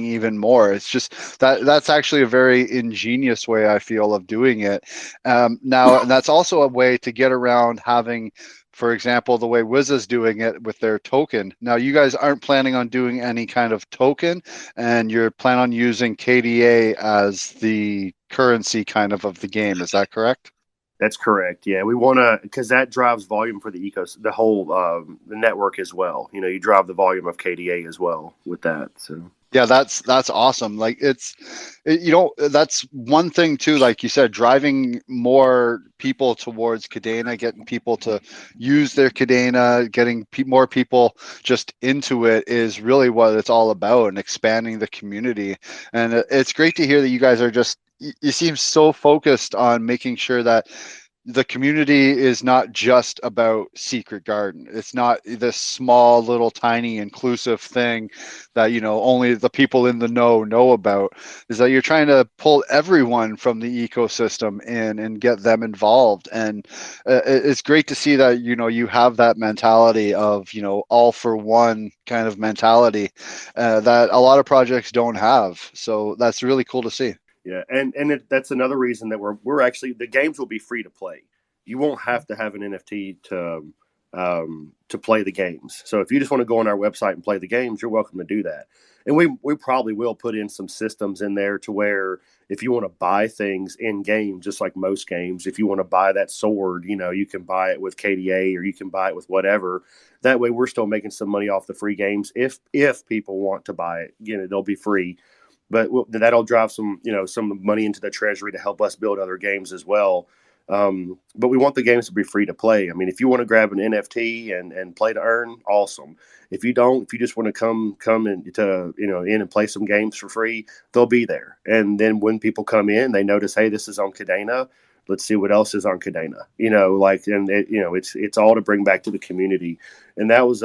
even more. It's just that's actually a very ingenious way, I feel, of doing it. Now, and that's also a way to get around having, for example, the way Wiz is doing it with their token. Now, you guys aren't planning on doing any kind of token, and you're planning on using KDA as the currency kind of the game. Is that correct?
That's correct. Yeah, we want to, because that drives volume for the whole the network as well. You drive the volume of KDA as well with that. So
yeah, that's awesome. Like that's one thing too. Like you said, driving more people towards Kadena, getting people to use their Kadena, getting more people just into it is really what it's all about, and expanding the community. And it's great to hear that you guys are just you seem so focused on making sure that the community is not just about Secret Garden. It's not this small, little, tiny, inclusive thing that, you know, only the people in the know about. Is that you're trying to pull everyone from the ecosystem in and get them involved. And it's great to see that, you know, you have that mentality of, you know, all for one kind of mentality that a lot of projects don't have. So that's really cool to see.
Yeah, and that's another reason that we're actually, the games will be free to play. You won't have to have an NFT to play the games. So if you just want to go on our website and play the games, you're welcome to do that. And we probably will put in some systems in there to where if you want to buy things in game, just like most games, if you want to buy that sword, you know, you can buy it with KDA or you can buy it with whatever. That way, we're still making some money off the free games. If people want to buy it, you know, they'll be free. But that'll drive some, you know, some money into the treasury to help us build other games as well. But we want the games to be free to play. I mean, if you want to grab an NFT and play to earn, awesome. If you don't, if you just want to come in to, you know, in and play some games for free, they'll be there. And then when people come in, they notice, hey, this is on Kadena. Let's see what else is on Kadena. You know, like, and it, you know, it's all to bring back to the community. And that was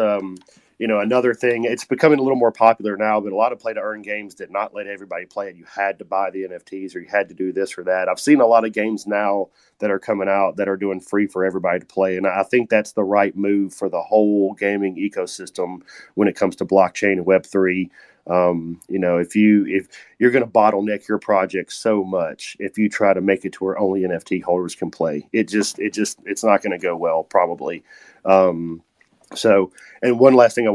you know, another thing, it's becoming a little more popular now, but a lot of play to earn games did not let everybody play it. You had to buy the NFTs or you had to do this or that. I've seen a lot of games now that are coming out that are doing free for everybody to play. And I think that's the right move for the whole gaming ecosystem when it comes to blockchain and Web3. You know, if you're going to bottleneck your project so much, if you try to make it to where only NFT holders can play, it's not going to go well, probably. So, and one more thing I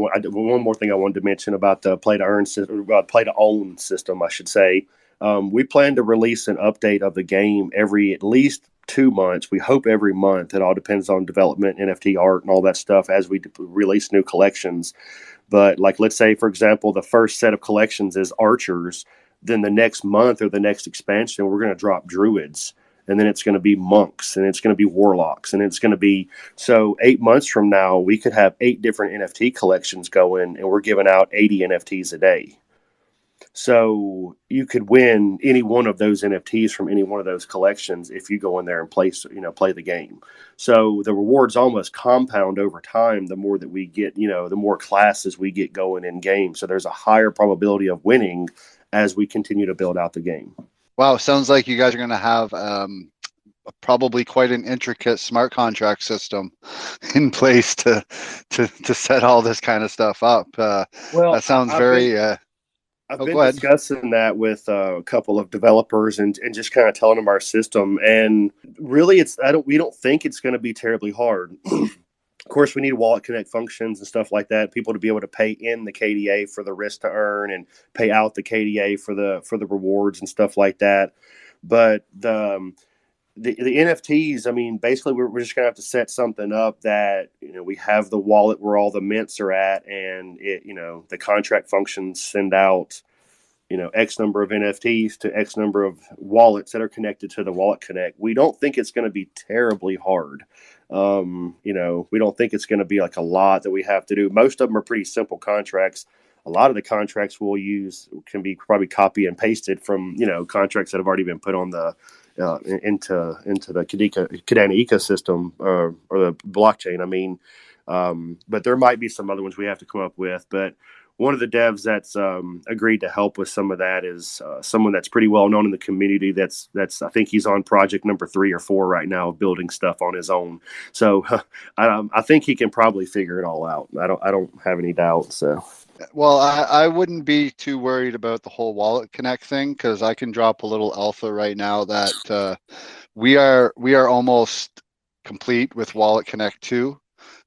wanted to mention about the play to earn system, play to own system, I should say. We plan to release an update of the game every at least 2 months. We hope every month. It all depends on development, NFT art, and all that stuff as we release new collections. But like, let's say, for example, the first set of collections is archers. Then the next month or the next expansion, we're going to drop druids. And then it's going to be monks, and it's going to be warlocks, and it's going to be, so 8 months from now, we could have 8 different NFT collections going, and we're giving out 80 NFTs a day. So you could win any one of those NFTs from any one of those collections if you go in there and play the game. So the rewards almost compound over time. The more that we get, you know, the more classes we get going in game. So there's a higher probability of winning as we continue to build out the game.
Wow, sounds like you guys are going to have probably quite an intricate smart contract system in place to set all this kind of stuff up.
Well,
that sounds
I've been discussing that with a couple of developers and just kind of telling them our system. And really, we don't think it's going to be terribly hard. Of course, we need wallet connect functions and stuff like that. People to be able to pay in the KDA for the risk to earn and pay out the KDA for the rewards and stuff like that. But the NFTs, I mean, basically we're just gonna have to set something up that, you know, we have the wallet where all the mints are at, and it, you know, the contract functions send out, you know, X number of NFTs to X number of wallets that are connected to the Wallet Connect. We don't think it's going to be terribly hard. You know, we don't think it's going to be like a lot that we have to do. Most of them are pretty simple contracts. A lot of the contracts we'll use can be probably copy and pasted from, you know, contracts that have already been put on the into the Kadena ecosystem or the blockchain. I mean, but there might be some other ones we have to come up with. But one of the devs that's agreed to help with some of that is someone that's pretty well known in the community. That's I think he's on project number 3 or 4 right now, building stuff on his own. So I think he can probably figure it all out. I don't have any doubt. So.
Well, I wouldn't be too worried about the whole Wallet Connect thing, because I can drop a little alpha right now that we are almost complete with Wallet Connect 2.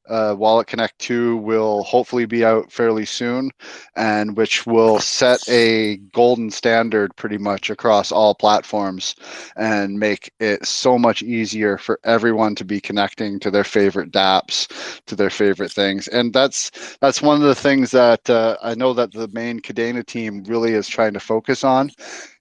Wallet Connect 2 will hopefully be out fairly soon, and which will set a golden standard pretty much across all platforms and make it so much easier for everyone to be connecting to their favorite dApps, to their favorite things. And that's one of the things that I know that the main Kadena team really is trying to focus on,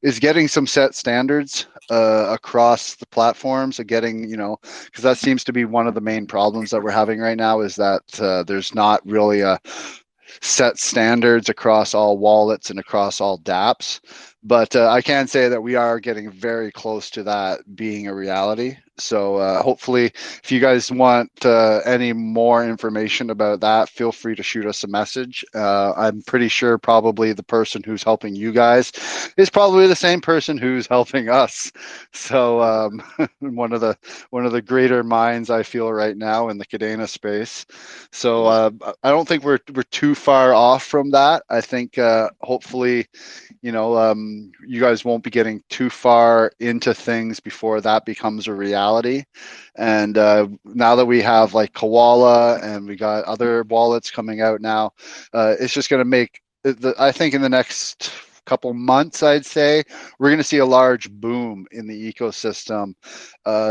is getting some set standards across the platforms, and getting, you know, because that seems to be one of the main problems that we're having right now, is that there's not really a set standards across all wallets and across all dApps. But I can say that we are getting very close to that being a reality. So hopefully, if you guys want any more information about that, feel free to shoot us a message. I'm pretty sure probably the person who's helping you guys is probably the same person who's helping us. So one of the greater minds I feel right now in the Kadena space. So I don't think we're too far off from that. I think hopefully, you guys won't be getting too far into things before that becomes a reality. And now that we have like Koala and we got other wallets coming out now, it's just going to make, I think in the next couple months, I'd say, we're going to see a large boom in the ecosystem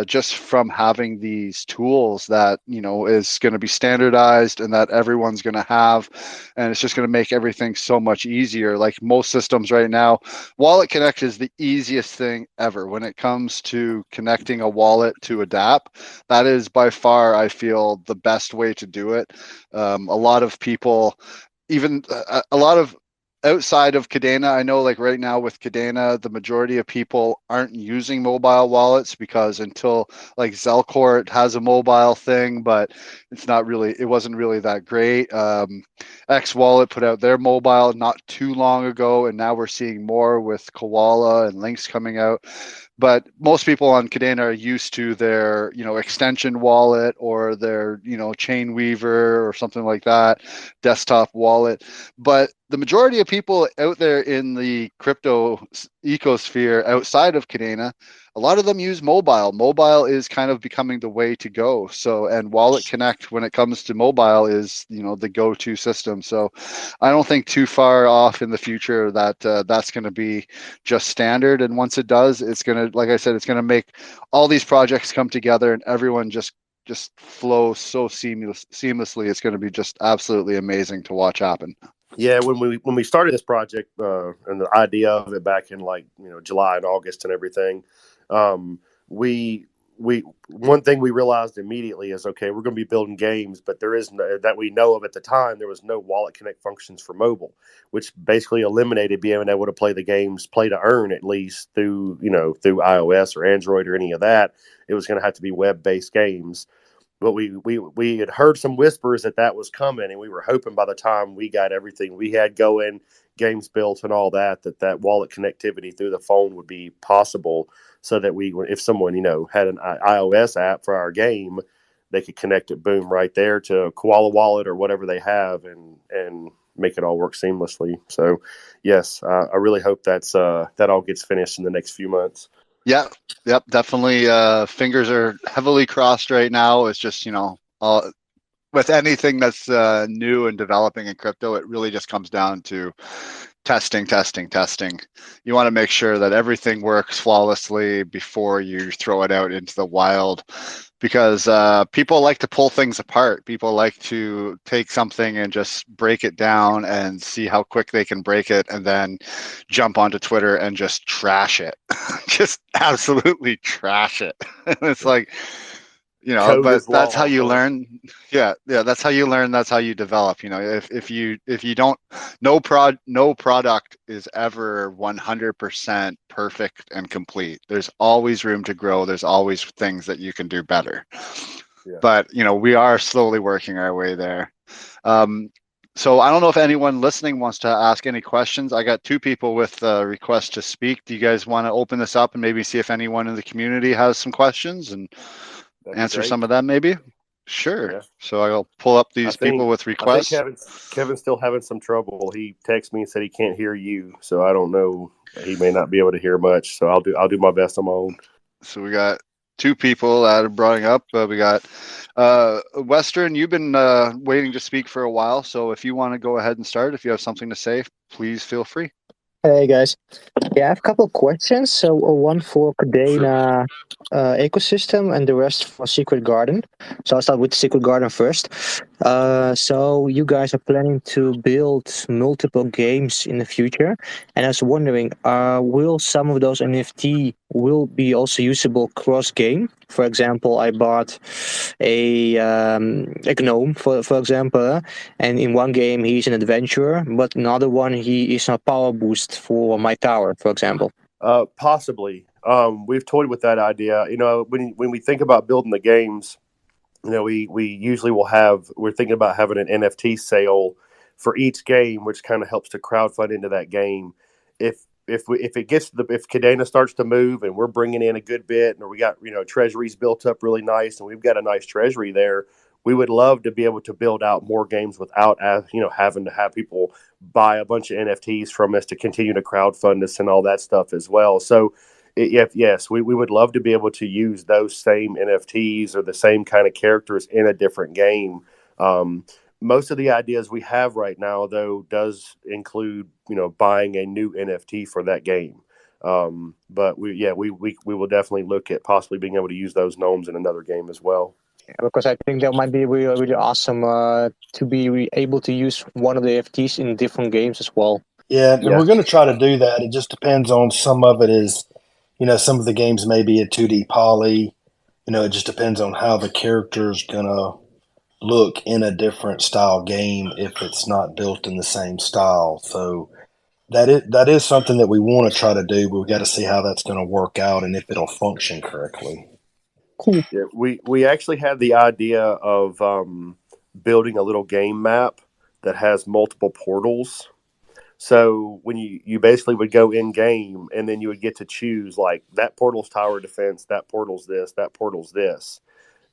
just from having these tools that, is going to be standardized and that everyone's going to have. And it's just going to make everything so much easier. Like most systems right now, Wallet Connect is the easiest thing ever when it comes to connecting a wallet to a DApp. That is by far, I feel, the best way to do it. A lot of people, even a lot of outside of Kadena, I know like right now with Kadena, the majority of people aren't using mobile wallets because until like Zelcourt has a mobile thing, but it wasn't really that great. X Wallet put out their mobile not too long ago, and now we're seeing more with Koala and Links coming out. But most people on Kadena are used to their, extension wallet or their, chain weaver or something like that, desktop wallet. But the majority of people out there in the crypto ecosphere outside of Kadena, a lot of them use mobile. Mobile is kind of becoming the way to go. So, and Wallet Connect, when it comes to mobile, is the go-to system. So, I don't think too far off in the future that that's going to be just standard. And once it does, it's going to, like I said, it's going to make all these projects come together and everyone just flow so seamlessly. It's going to be just absolutely amazing to watch happen.
Yeah, when we started this project and the idea of it back in July and August and everything, we one thing we realized immediately is, okay, we're going to be building games, but there is no, that we know of at the time, there was no Wallet Connect functions for mobile, which basically eliminated being able to play the games play to earn, at least through iOS or Android or any of that. It was going to have to be web-based games. But we had heard some whispers that was coming, and we were hoping by the time we got everything we had going, games built and all that wallet connectivity through the phone would be possible, so that if someone had an iOS app for our game, they could connect it, boom, right there to Koala Wallet or whatever they have, and make it all work seamlessly. So yes, I really hope that all gets finished in the next few months.
Yeah, yep, definitely. Fingers are heavily crossed right now. It's just, with anything that's new and developing in crypto, it really just comes down to testing. You want to make sure that everything works flawlessly before you throw it out into the wild, because people like to pull things apart. People like to take something and just break it down and see how quick they can break it, and then jump onto Twitter and just trash it. Just absolutely trash it. It's like, but that's how you learn. Yeah, that's how you learn. That's how you develop. If you don't, no product is ever 100% perfect and complete. There's always room to grow. There's always things that you can do better. Yeah. But we are slowly working our way there. So I don't know if anyone listening wants to ask any questions. I got two people with requests to speak. Do you guys want to open this up and maybe see if anyone in the community has some questions and answer some of them maybe? Sure. Yeah. So I'll pull up these people with requests.
I think Kevin's still having some trouble. He texted me and said he can't hear you, so I don't know. He may not be able to hear much. So I'll do my best on my own.
So we got two people that are brought up. We got Western. You've been waiting to speak for a while, so if you want to go ahead and start, if you have something to say, please feel free.
Hey guys, yeah, I have a couple of questions. So one for Kadena Ecosystem and the rest for Secret Garden. So I'll start with Secret Garden first. So you guys are planning to build multiple games in the future, and I was wondering, will some of those NFT will be also usable cross game? For example, I bought a gnome, for example, and in one game he's an adventurer, but in another one he is a power boost for my tower, for example.
Possibly. We've toyed with that idea. When we think about building the games, we usually we're thinking about having an NFT sale for each game, which kind of helps to crowdfund into that game. If Kadena starts to move and we're bringing in a good bit, and we got treasuries built up really nice, and we've got a nice treasury there, we would love to be able to build out more games without having to have people buy a bunch of NFTs from us to continue to crowdfund us and all that stuff as well. So yes, we would love to be able to use those same NFTs or the same kind of characters in a different game. Most of the ideas we have right now, though, does include buying a new NFT for that game. But we will definitely look at possibly being able to use those gnomes in another game as well.
Because I think that might be really, really awesome to be able to use one of the NFTs in different games as well.
Yeah, and
Yeah.
we're going to try to do that. It just depends on some of it is, some of the games may be a 2D poly. It just depends on how the character's going to look in a different style game if it's not built in the same style. So that is something that we want to try to do, but we got to see how that's going to work out and if it'll function correctly.
Cool.
Yeah, we actually had the idea of building a little game map that has multiple portals. So when you basically would go in game, and then you would get to choose like that portal's tower defense, that portal's this, that portal's this,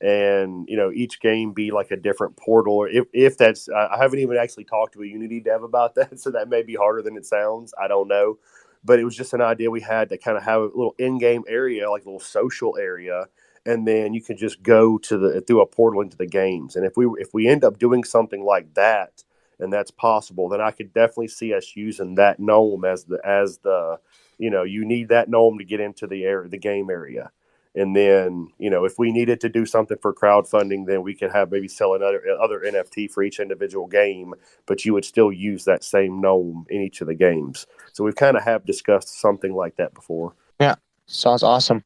and each game be like a different portal. Or if that's I haven't even actually talked to a Unity dev about that, so that may be harder than it sounds. I don't know, but it was just an idea we had to kind of have a little in-game area, like a little social area, and then you can just go through a portal into the games. And if we end up doing something like that, and that's possible, then I could definitely see us using that gnome as the you need that gnome to get into the game area. And then, if we needed to do something for crowdfunding, then we could have maybe sell other NFT for each individual game, but you would still use that same gnome in each of the games. So we've kind of have discussed something like that before.
Yeah, sounds awesome.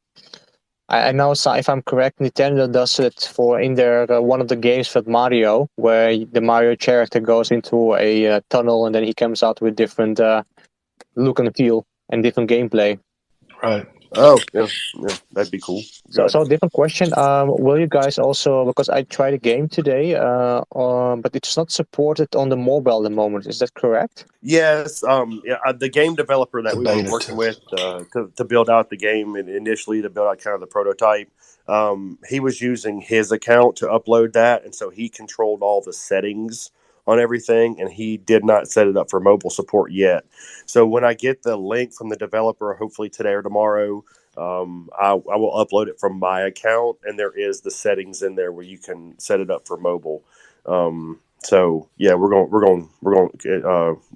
I know, so if I'm correct, Nintendo does it for in their one of the games with Mario, where the Mario character goes into a tunnel and then he comes out with different look and feel and different gameplay.
Right.
Oh, yeah, that'd be cool.
So different question. Will you guys also, because I tried a game today, but it's not supported on the mobile at the moment. Is that correct?
Yes. The game developer that we were
Beta
working
test.
with to build out the game and initially to build out kind of the prototype, he was using his account to upload that, and so he controlled all the settings on everything, and he did not set it up for mobile support yet. So when I get the link from the developer, hopefully today or tomorrow, I will upload it from my account, and there is the settings in there where you can set it up for mobile. So yeah, we're going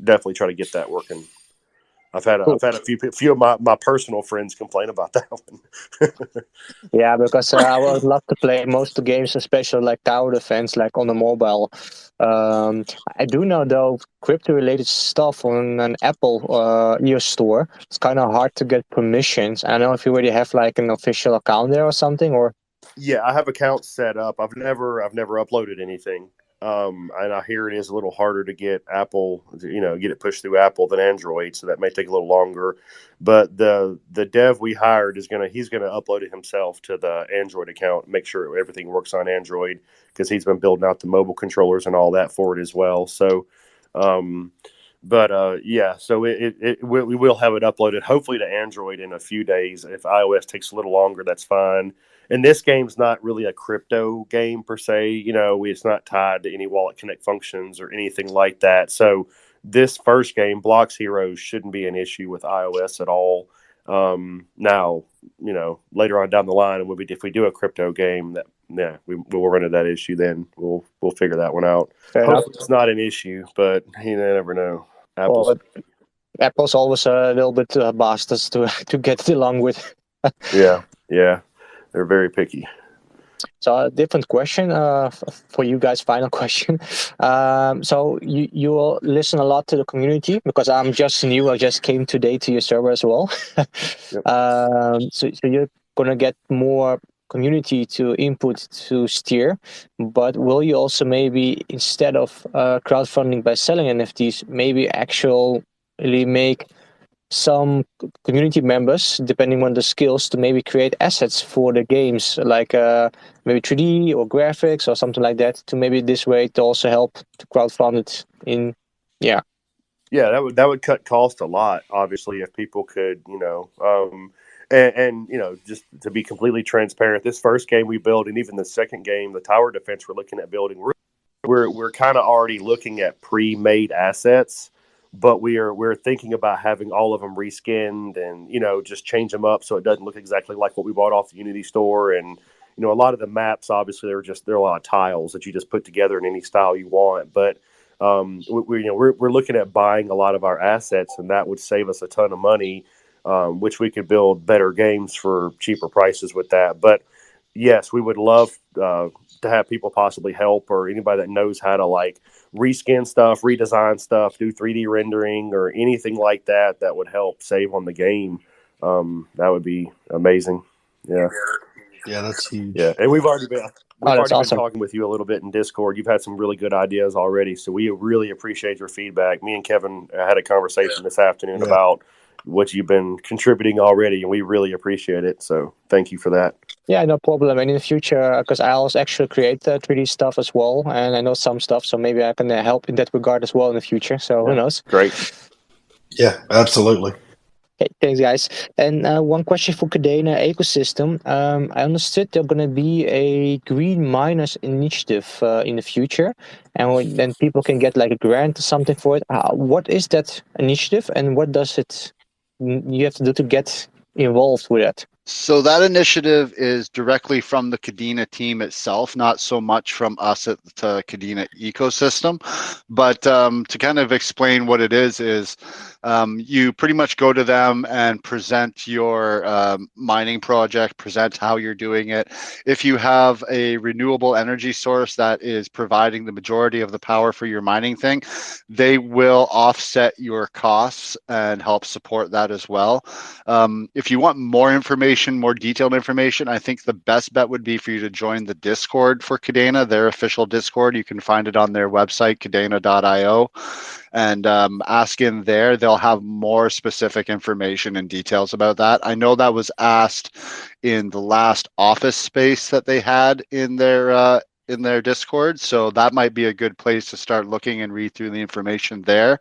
definitely try to get that working. I've had a few of my personal friends complain about that one.
Yeah, because I would love to play most of the games, especially like tower defense, like on the mobile. I do know though, crypto-related stuff on an Apple iOS store. It's kind of hard to get permissions. I don't know if you already have like an official account there or something, or.
Yeah, I have accounts set up. I've never uploaded anything. And I hear it is a little harder to get Apple, get it pushed through Apple than Android, so that may take a little longer. But the dev we hired he's gonna upload it himself to the Android account, make sure everything works on Android, because he's been building out the mobile controllers and all that for it as well. So, yeah, so we will have it uploaded hopefully to Android in a few days. If iOS takes a little longer, that's fine. And this game's not really a crypto game per se. It's not tied to any Wallet Connect functions or anything like that. So this first game, Blox Heroes, shouldn't be an issue with iOS at all. Now, later on down the line, if we do a crypto game, we'll run into that issue. Then we'll figure that one out. Hopefully it's not an issue, but you never know.
Apple's always a little bit bastards to get along with.
Yeah, they're very picky.
So a different question for you guys. Final question. So you will listen a lot to the community because I'm just new. I just came today to your server as well.
Yep.
So you're gonna get more community to input to steer, but will you also maybe instead of crowdfunding by selling NFTs, maybe actually make some community members, depending on the skills, to maybe create assets for the games, like maybe 3D or graphics or something like that, to maybe this way to also help to crowdfund it in, yeah.
Yeah, that would cut cost a lot, obviously, if people could, and just to be completely transparent, this first game we built, and even the second game, the tower defense we're looking at building, we're kind of already looking at pre-made assets, but we're thinking about having all of them reskinned and just change them up so it doesn't look exactly like what we bought off the Unity store. And a lot of the maps, obviously, they're a lot of tiles that you just put together in any style you want, but we're looking at buying a lot of our assets, and that would save us a ton of money, which we could build better games for cheaper prices with that. But yes, we would love to have people possibly help, or anybody that knows how to like reskin stuff, redesign stuff, do 3D rendering or anything like that would help save on the game. That would be amazing. Yeah.
Yeah, that's huge.
Yeah, and we've already been
Awesome.
talking with you a little bit in Discord. You've had some really good ideas already, so we really appreciate your feedback. Me and Kevin had a conversation this afternoon about what you've been contributing already, and we really appreciate it. So thank you for that.
Yeah, no problem. And in the future, because I also actually create 3D stuff as well, and I know some stuff, so maybe I can help in that regard as well in the future. So who knows?
Great.
Yeah, absolutely.
Okay, thanks, guys. And one question for Kadena Ecosystem. I understood there's going to be a green miners initiative in the future, and then people can get like a grant or something for it. What is that initiative, and what does you have to do to get involved with it?
So that initiative is directly from the Kadena team itself, not so much from us at the Kadena Ecosystem. But to kind of explain what it is you pretty much go to them and present your mining project, present how you're doing it. If you have a renewable energy source that is providing the majority of the power for your mining thing, they will offset your costs and help support that as well. If you want more detailed information, I think the best bet would be for you to join the Discord for Kadena, their official Discord. You can find it on their website, kadena.io, and ask in there. They'll have more specific information and details about that. I know that was asked in the last office space that they had in their Discord, so that might be a good place to start looking and read through the information there.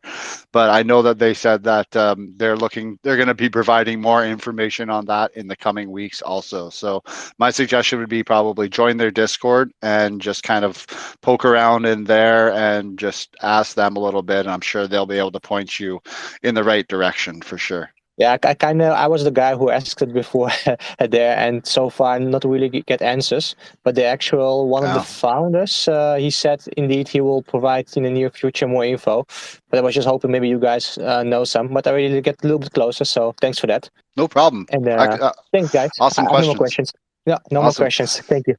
But I know that they said that they're going to be providing more information on that in the coming weeks also. So my suggestion would be probably join their Discord and just kind of poke around in there and just ask them a little bit. And I'm sure they'll be able to point you in the right direction for sure.
Yeah, I was the guy who asked it before there, and so far not really get answers. But the actual one of the founders, he said indeed he will provide in the near future more info. But I was just hoping maybe you guys know some. But I really get a little bit closer, so thanks for that.
No problem.
And thanks, guys.
Awesome questions.
No more questions. No, no more questions. Thank you.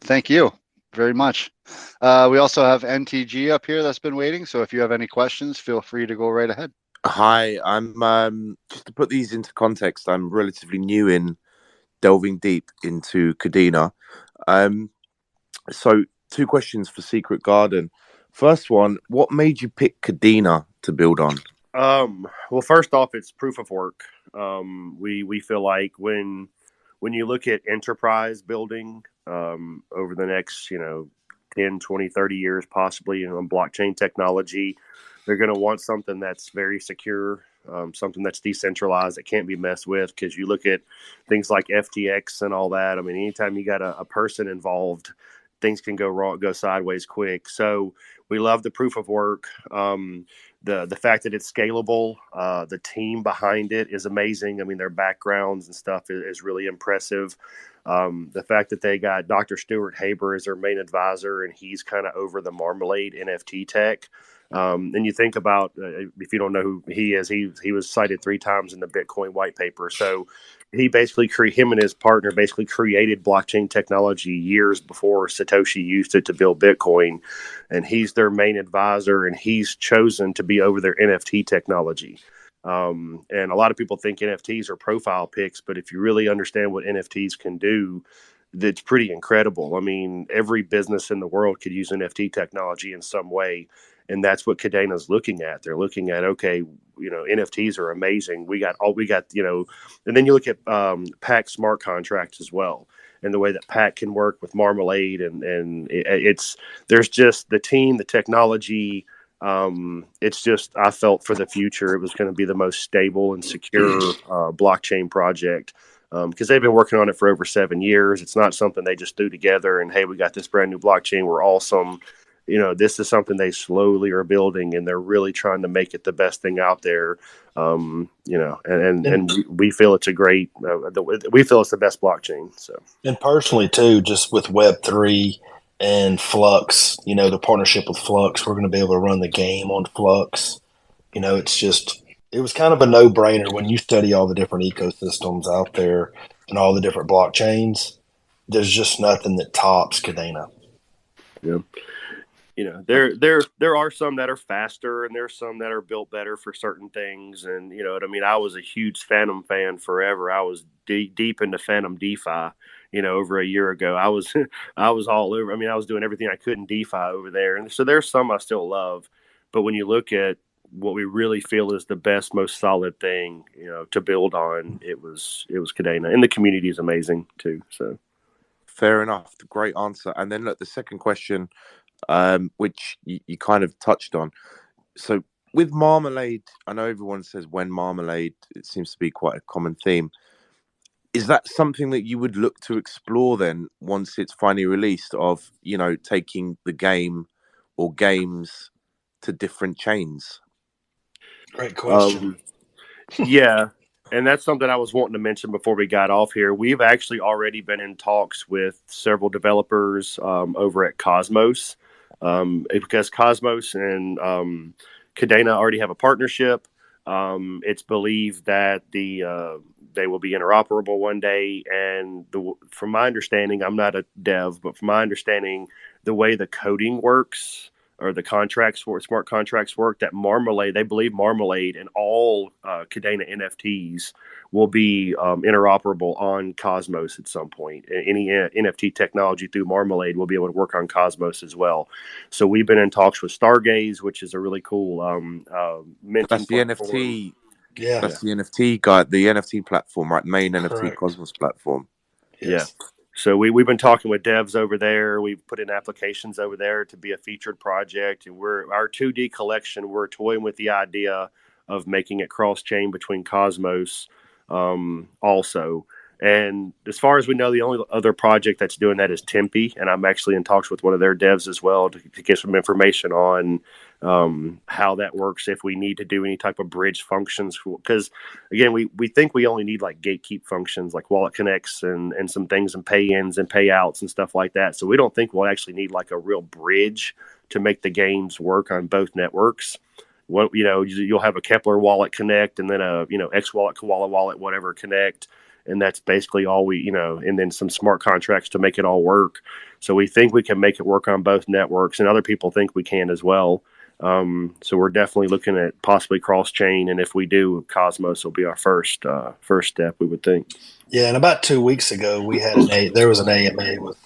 Thank you very much. We also have NTG up here that's been waiting. So if you have any questions, feel free to go right ahead.
Hi, I'm just to put these into context, I'm relatively new in delving deep into Kadena. So 2 questions for Secret Garden. First one, what made you pick Kadena to build on?
Well, first off, it's proof of work. We feel like when you look at enterprise building over the next 10, 20, 30 years possibly on blockchain technology, they're going to want something that's very secure, something that's decentralized, that can't be messed with. Because you look at things like FTX and all that. I mean, anytime you got a person involved, things can go wrong, go sideways quick. So we love the proof of work. The fact that it's scalable, the team behind it is amazing. I mean, their backgrounds and stuff is really impressive. The fact that they got Dr. Stuart Haber as their main advisor, and he's kind of over the Marmalade NFT tech. And you think about, if you don't know who he is, he was cited 3 times in the Bitcoin white paper. So, he basically him and his partner basically created blockchain technology years before Satoshi used it to build Bitcoin, and he's their main advisor, and he's chosen to be over their NFT technology. And a lot of people think NFTs are profile pics, but if you really understand what NFTs can do, that's pretty incredible. I mean, every business in the world could use NFT technology in some way, and that's what Kadena's looking at. They're looking at, okay, NFTs are amazing. We got, and then you look at Pack smart contracts as well, and the way that Pack can work with Marmalade, and there's just the team, the technology. It's just, I felt for the future it was going to be the most stable and secure blockchain project, because they've been working on it for over 7 years. It's not something they just threw together and, hey, we got this brand new blockchain, we're awesome. This is something they slowly are building, and they're really trying to make it the best thing out there. And we feel it's a great, we feel it's the best blockchain. So, and
personally too, just with Web3 and Flux, the partnership with Flux, we're going to be able to run the game on Flux. It was kind of a no-brainer when you study all the different ecosystems out there and all the different blockchains. There's just nothing that tops Kadena.
Yeah. There are some that are faster, and there's some that are built better for certain things. And you know what I mean? I was a huge Phantom fan forever. I was deep into Phantom DeFi, over a year ago. I was all over. I mean, I was doing everything I could in DeFi over there. And so there's some I still love. But when you look at what we really feel is the best, most solid thing, to build on, it was Kadena. And the community is amazing too. So
fair enough. Great answer. And then look, the second question, which you kind of touched on. So with Marmalade, I know everyone says when Marmalade, it seems to be quite a common theme. Is that something that you would look to explore then once it's finally released, of, taking the game or games to different chains?
Great question.
Yeah. And that's something I was wanting to mention before we got off here. We've actually already been in talks with several developers over at Cosmos, because Cosmos and Kadena already have a partnership. It's believed that they will be interoperable one day. And from my understanding, I'm not a dev, but from my understanding, the way the coding works, or the smart contracts work, that Marmalade, they believe Marmalade and all Kadena NFTs will be interoperable on Cosmos at some point. Any NFT technology through Marmalade will be able to work on Cosmos as well. So we've been in talks with Stargaze, which is a really cool
that's the
platform.
NFT. Yeah, that's the NFT guy, the NFT platform, right? Main
Correct.
NFT Cosmos platform.
Yes. Yeah. So we've been talking with devs over there. We've put in applications over there to be a featured project. And our 2D collection, we're toying with the idea of making it cross-chain between Cosmos also. And as far as we know, the only other project that's doing that is Tempe. And I'm actually in talks with one of their devs as well to get some information on how that works, if we need to do any type of bridge functions. Because, again, we think we only need like gatekeep functions like wallet connects and some things and pay-ins and payouts and stuff like that. So we don't think we'll actually need like a real bridge to make the games work on both networks. Well, you'll have a Kepler wallet connect, and then a X wallet, Koala wallet, whatever connect. And that's basically all and then some smart contracts to make it all work. So we think we can make it work on both networks, and other people think we can as well. So we're definitely looking at possibly cross-chain. And if we do, Cosmos will be our first step, we would think.
Yeah. And about 2 weeks ago, we had there was an AMA with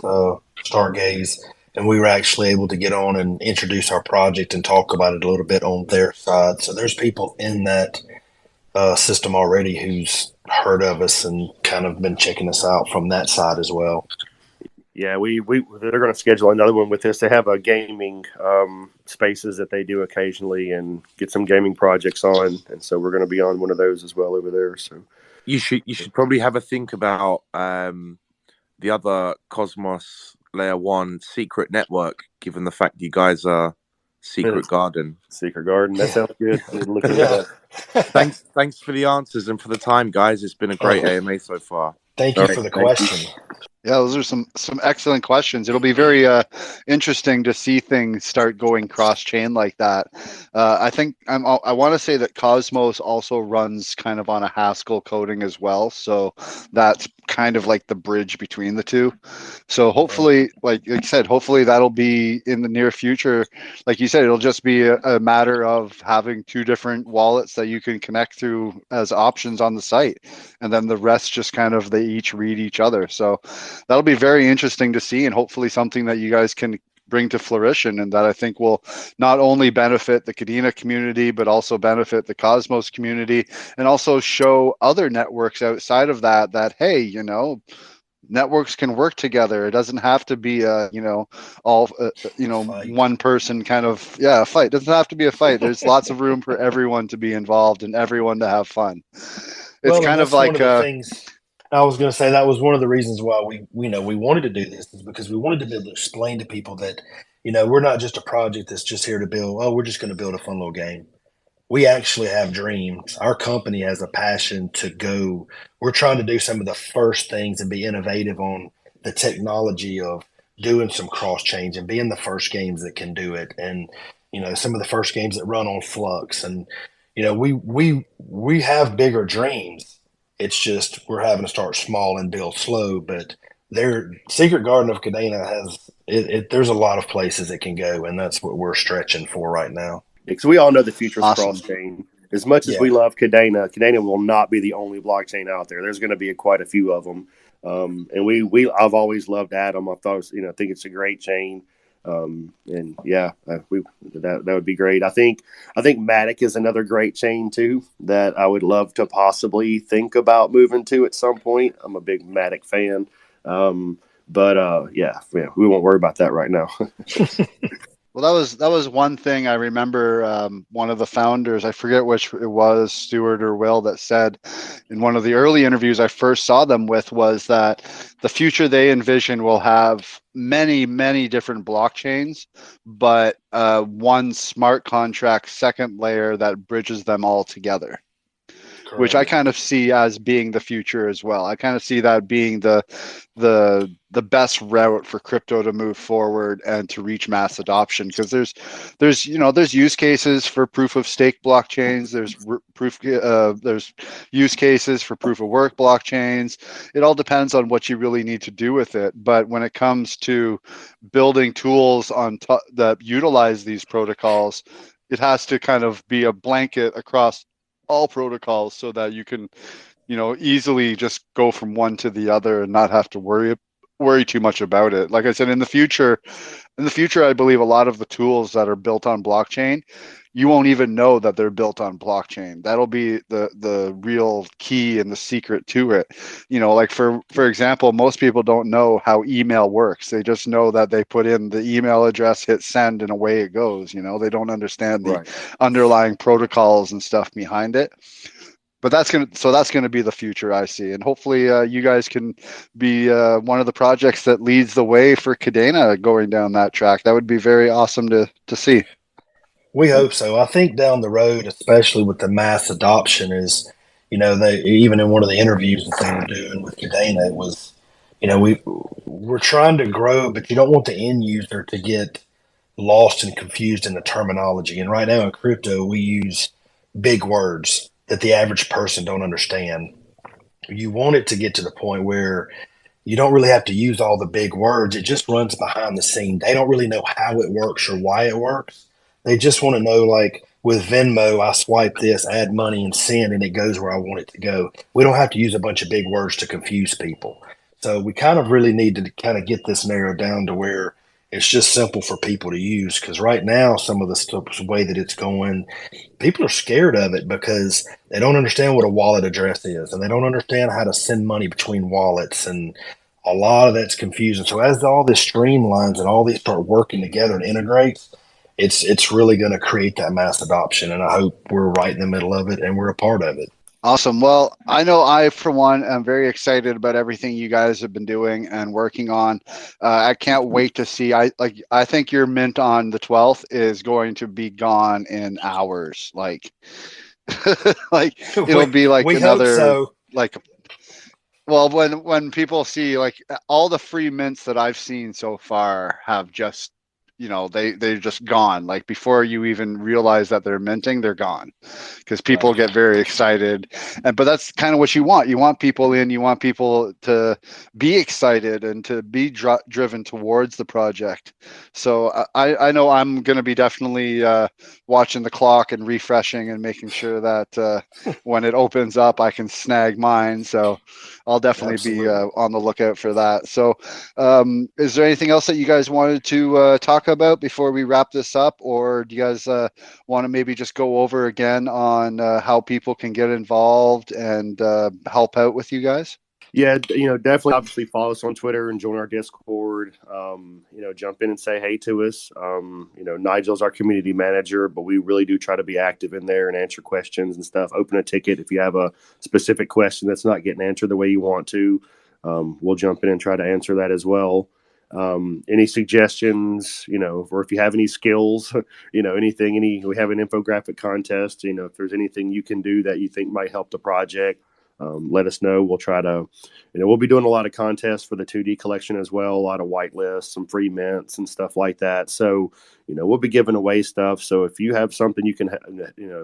Stargaze, and we were actually able to get on and introduce our project and talk about it a little bit on their side. So there's people in that system already who's heard of us and kind of been checking us out from that side as well.
Yeah, they're going to schedule another one with us. They have a gaming spaces that they do occasionally, and get some gaming projects on, and so we're going to be on one of those as well over there. So
you should probably have a think about the other Cosmos Layer 1 secret network, given the fact you guys are Secret Garden.
Secret Garden. That sounds good.
Thanks for the answers and for the time, guys. It's been a great AMA so far.
Thank you for the question.
Yeah, those are some excellent questions. It'll be very interesting to see things start going cross chain like that. I think I want to say that Cosmos also runs kind of on a Haskell coding as well, so that's kind of like the bridge between the two. So hopefully, like you said, hopefully that'll be in the near future. Like you said, it'll just be a matter of having two different wallets that you can connect through as options on the site, and then the rest just kind of they each read each other. So that'll be very interesting to see, and hopefully something that you guys can bring to fruition, and that I think will not only benefit the Kadena community, but also benefit the Cosmos community, and also show other networks outside of that that, hey, you know, networks can work together. It doesn't have to be a, you know, all you know,
Fight.
one person kind of a fight. It doesn't have to be a fight. There's lots of room for everyone to be involved and everyone to have fun. It's
Well, and
kind of
that's one
like
of the things I was going to say. That was one of the reasons why we wanted to do this, is because we wanted to be able to explain to people that, we're not just a project that's just here to build. Oh, we're just going to build a fun little game. We actually have dreams. Our company has a passion to go. We're trying to do some of the first things and be innovative on the technology of doing some cross change and being the first games that can do it. And, some of the first games that run on Flux. And, we have bigger dreams. It's just we're having to start small and build slow. But Secret Garden of Kadena has there's a lot of places it can go, and that's what we're stretching for right now.
Because we all know the future is
awesome.
cross chain. As much as
Yeah.
we love Kadena, Kadena will not be the only blockchain out there. There's going to be quite a few of them. And I've always loved Atom. I thought, I think it's a great chain. And yeah, that would be great. I think Matic is another great chain too that I would love to possibly think about moving to at some point. I'm a big Matic fan. But yeah, we won't worry about that right now.
Well, that was one thing I remember. One of the founders, I forget which it was, Stuart or Will, that said in one of the early interviews I first saw them with was that the future they envision will have many, many different blockchains, but one smart contract second layer that bridges them all together. Which I kind of see as being the future as well. I kind of see that being the best route for crypto to move forward and to reach mass adoption, because there's use cases for proof of stake blockchains, there's use cases for proof of work blockchains. It all depends on what you really need to do with it. But when it comes to building tools on that utilize these protocols, it has to kind of be a blanket across all protocols so that you can, easily just go from one to the other and not have to worry too much about it. Like I said, in the future, I believe a lot of the tools that are built on blockchain, you won't even know that they're built on blockchain. That'll be the real key and the secret to it. Like for example, most people don't know how email works. They just know that they put in the email address, hit send, and away it goes. They don't understand the underlying protocols and stuff behind it. But that's gonna be the future I see, and hopefully you guys can be one of the projects that leads the way for Kadena going down that track. That would be very awesome to see.
We hope so. I think down the road, especially with the mass adoption, is they even in one of the interviews that they were doing with Kadena, it was we're trying to grow, but you don't want the end user to get lost and confused in the terminology. And right now in crypto, we use big words that the average person don't understand. You want it to get to the point where you don't really have to use all the big words. It just runs behind the scene. They don't really know how it works or why it works. They just want to know, like with Venmo, I swipe this, add money, and send, and it goes where I want it to go. We don't have to use a bunch of big words to confuse people. So we kind of really need to kind of get this narrowed down to where it's just simple for people to use. Because right now, some of the stuff, the way that it's going, people are scared of it because they don't understand what a wallet address is, and they don't understand how to send money between wallets, and a lot of that's confusing. So as all this streamlines and all these start working together and integrates, it's really going to create that mass adoption. And I hope we're right in the middle of it and we're a part of it.
Awesome. Well, I know I, for one, am very excited about everything you guys have been doing and working on. I can't wait to see. I think your mint on the 12th is going to be gone in hours. Like, like it'll be like
we
another
hope so.
like Well, when people see like all the free mints that I've seen so far have just, they're just gone. Like before you even realize that they're minting, they're gone because people get very excited. But that's kind of what you want. You want people in. You want people to be excited and to be driven towards the project. So I know I'm going to be definitely watching the clock and refreshing and making sure that when it opens up, I can snag mine. So I'll definitely be on the lookout for that. So is there anything else that you guys wanted to talk about before we wrap this up, or do you guys want to maybe just go over again on how people can get involved and help out with you guys?
Yeah, definitely. Obviously, follow us on Twitter and join our Discord. Jump in and say hey to us. Nigel's our community manager, but we really do try to be active in there and answer questions and stuff. Open a ticket if you have a specific question that's not getting answered the way you want to. We'll jump in and try to answer that as well. Any suggestions, or if you have any skills, anything, we have an infographic contest, if there's anything you can do that you think might help the project, let us know. We'll try to, we'll be doing a lot of contests for the 2D collection as well, a lot of whitelists, some free mints and stuff like that. So, we'll be giving away stuff. So if you have something you can,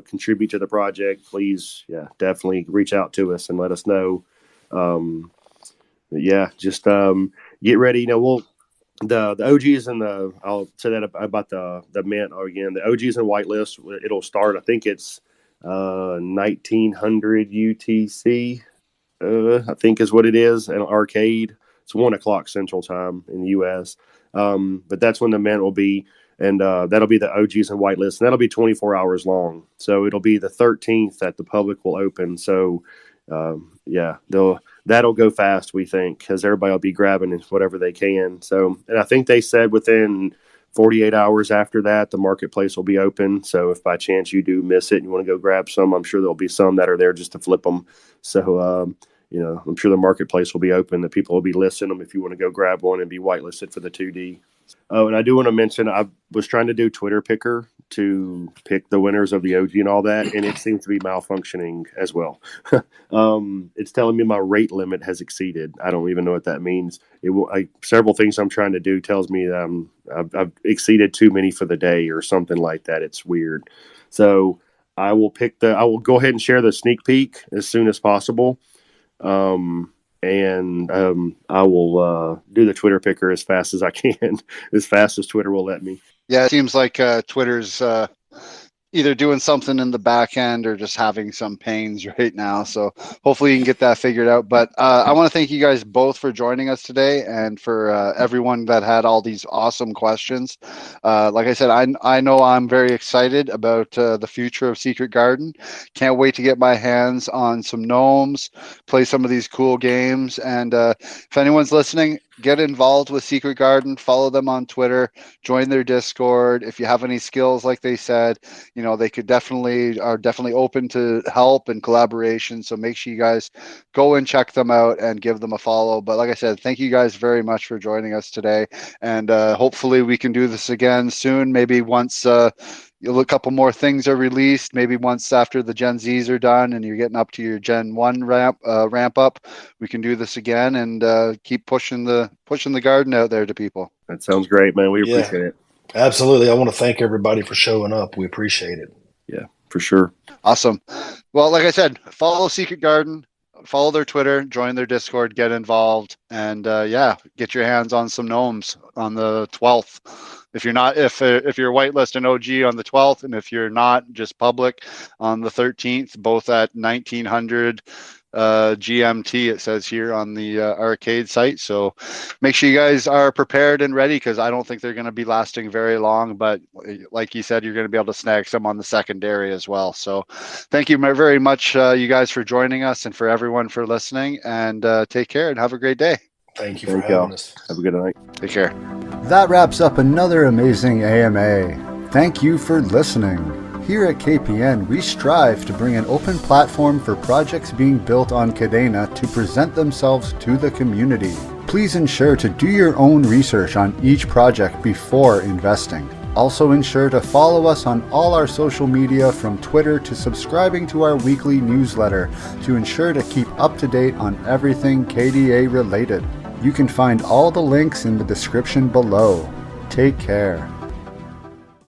contribute to the project, please, definitely reach out to us and let us know. Just get ready. The OGs and I'll say that about the mint again. The OGs and whitelist, it'll start. I think it's 1900 UTC. I think is what it is. An arcade. It's 1:00 Central Time in the US. But that's when the mint will be, and that'll be the OGs and whitelist, and that'll be 24 hours long. So it'll be the 13th that the public will open. So that'll go fast, we think, because everybody will be grabbing whatever they can. So, and I think they said within 48 hours after that, the marketplace will be open. So if by chance you do miss it and you want to go grab some, I'm sure there'll be some that are there just to flip them. So, I'm sure the marketplace will be open, that people will be listing them if you want to go grab one and be whitelisted for the 2D. Oh, and I do want to mention, I was trying to do Twitter Picker to pick the winners of the OG and all that, and it seems to be malfunctioning as well. It's telling me my rate limit has exceeded. I don't even know what that means. Several things I'm trying to do tells me that I've exceeded too many for the day or something like that. It's weird. So I will go ahead and share the sneak peek as soon as possible. I will do the Twitter Picker as fast as I can, as fast as Twitter will let me.
Yeah, it seems like Twitter's either doing something in the back end or just having some pains right now. So hopefully you can get that figured out. But I want to thank you guys both for joining us today, and for everyone that had all these awesome questions. Like I said, I know I'm very excited about the future of Secret Garden. Can't wait to get my hands on some gnomes, play some of these cool games. And if anyone's listening, get involved with Secret Garden, follow them on Twitter, join their Discord. If you have any skills, like they said, they are definitely open to help and collaboration. So make sure you guys go and check them out and give them a follow. But like I said, thank you guys very much for joining us today. And hopefully we can do this again soon. Maybe once a couple more things are released, maybe once after the Gen Zs are done and you're getting up to your Gen 1 ramp up, we can do this again and keep pushing the garden out there to people.
That sounds great, man. We appreciate it.
Absolutely. I want to thank everybody for showing up. We appreciate it.
Yeah, for sure.
Awesome. Well, like I said, follow Secret Garden, follow their Twitter, join their Discord, get involved, and get your hands on some gnomes on the 12th. If you're whitelist and OG on the 12th, and if you're not, just public on the 13th, both at 1900 GMT, it says here on the arcade site. So make sure you guys are prepared and ready, because I don't think they're going to be lasting very long. But like you said, you're going to be able to snag some on the secondary as well. So thank you very much, you guys, for joining us, and for everyone for listening. And take care and have a great day.
Thank you for having us.
Have a good night.
Take care.
That wraps up another amazing AMA. Thank you for listening. Here at KPN, we strive to bring an open platform for projects being built on Kadena to present themselves to the community. Please ensure to do your own research on each project before investing. Also ensure to follow us on all our social media from Twitter to subscribing to our weekly newsletter to ensure to keep up to date on everything KDA related. You can find all the links in the description below. Take care.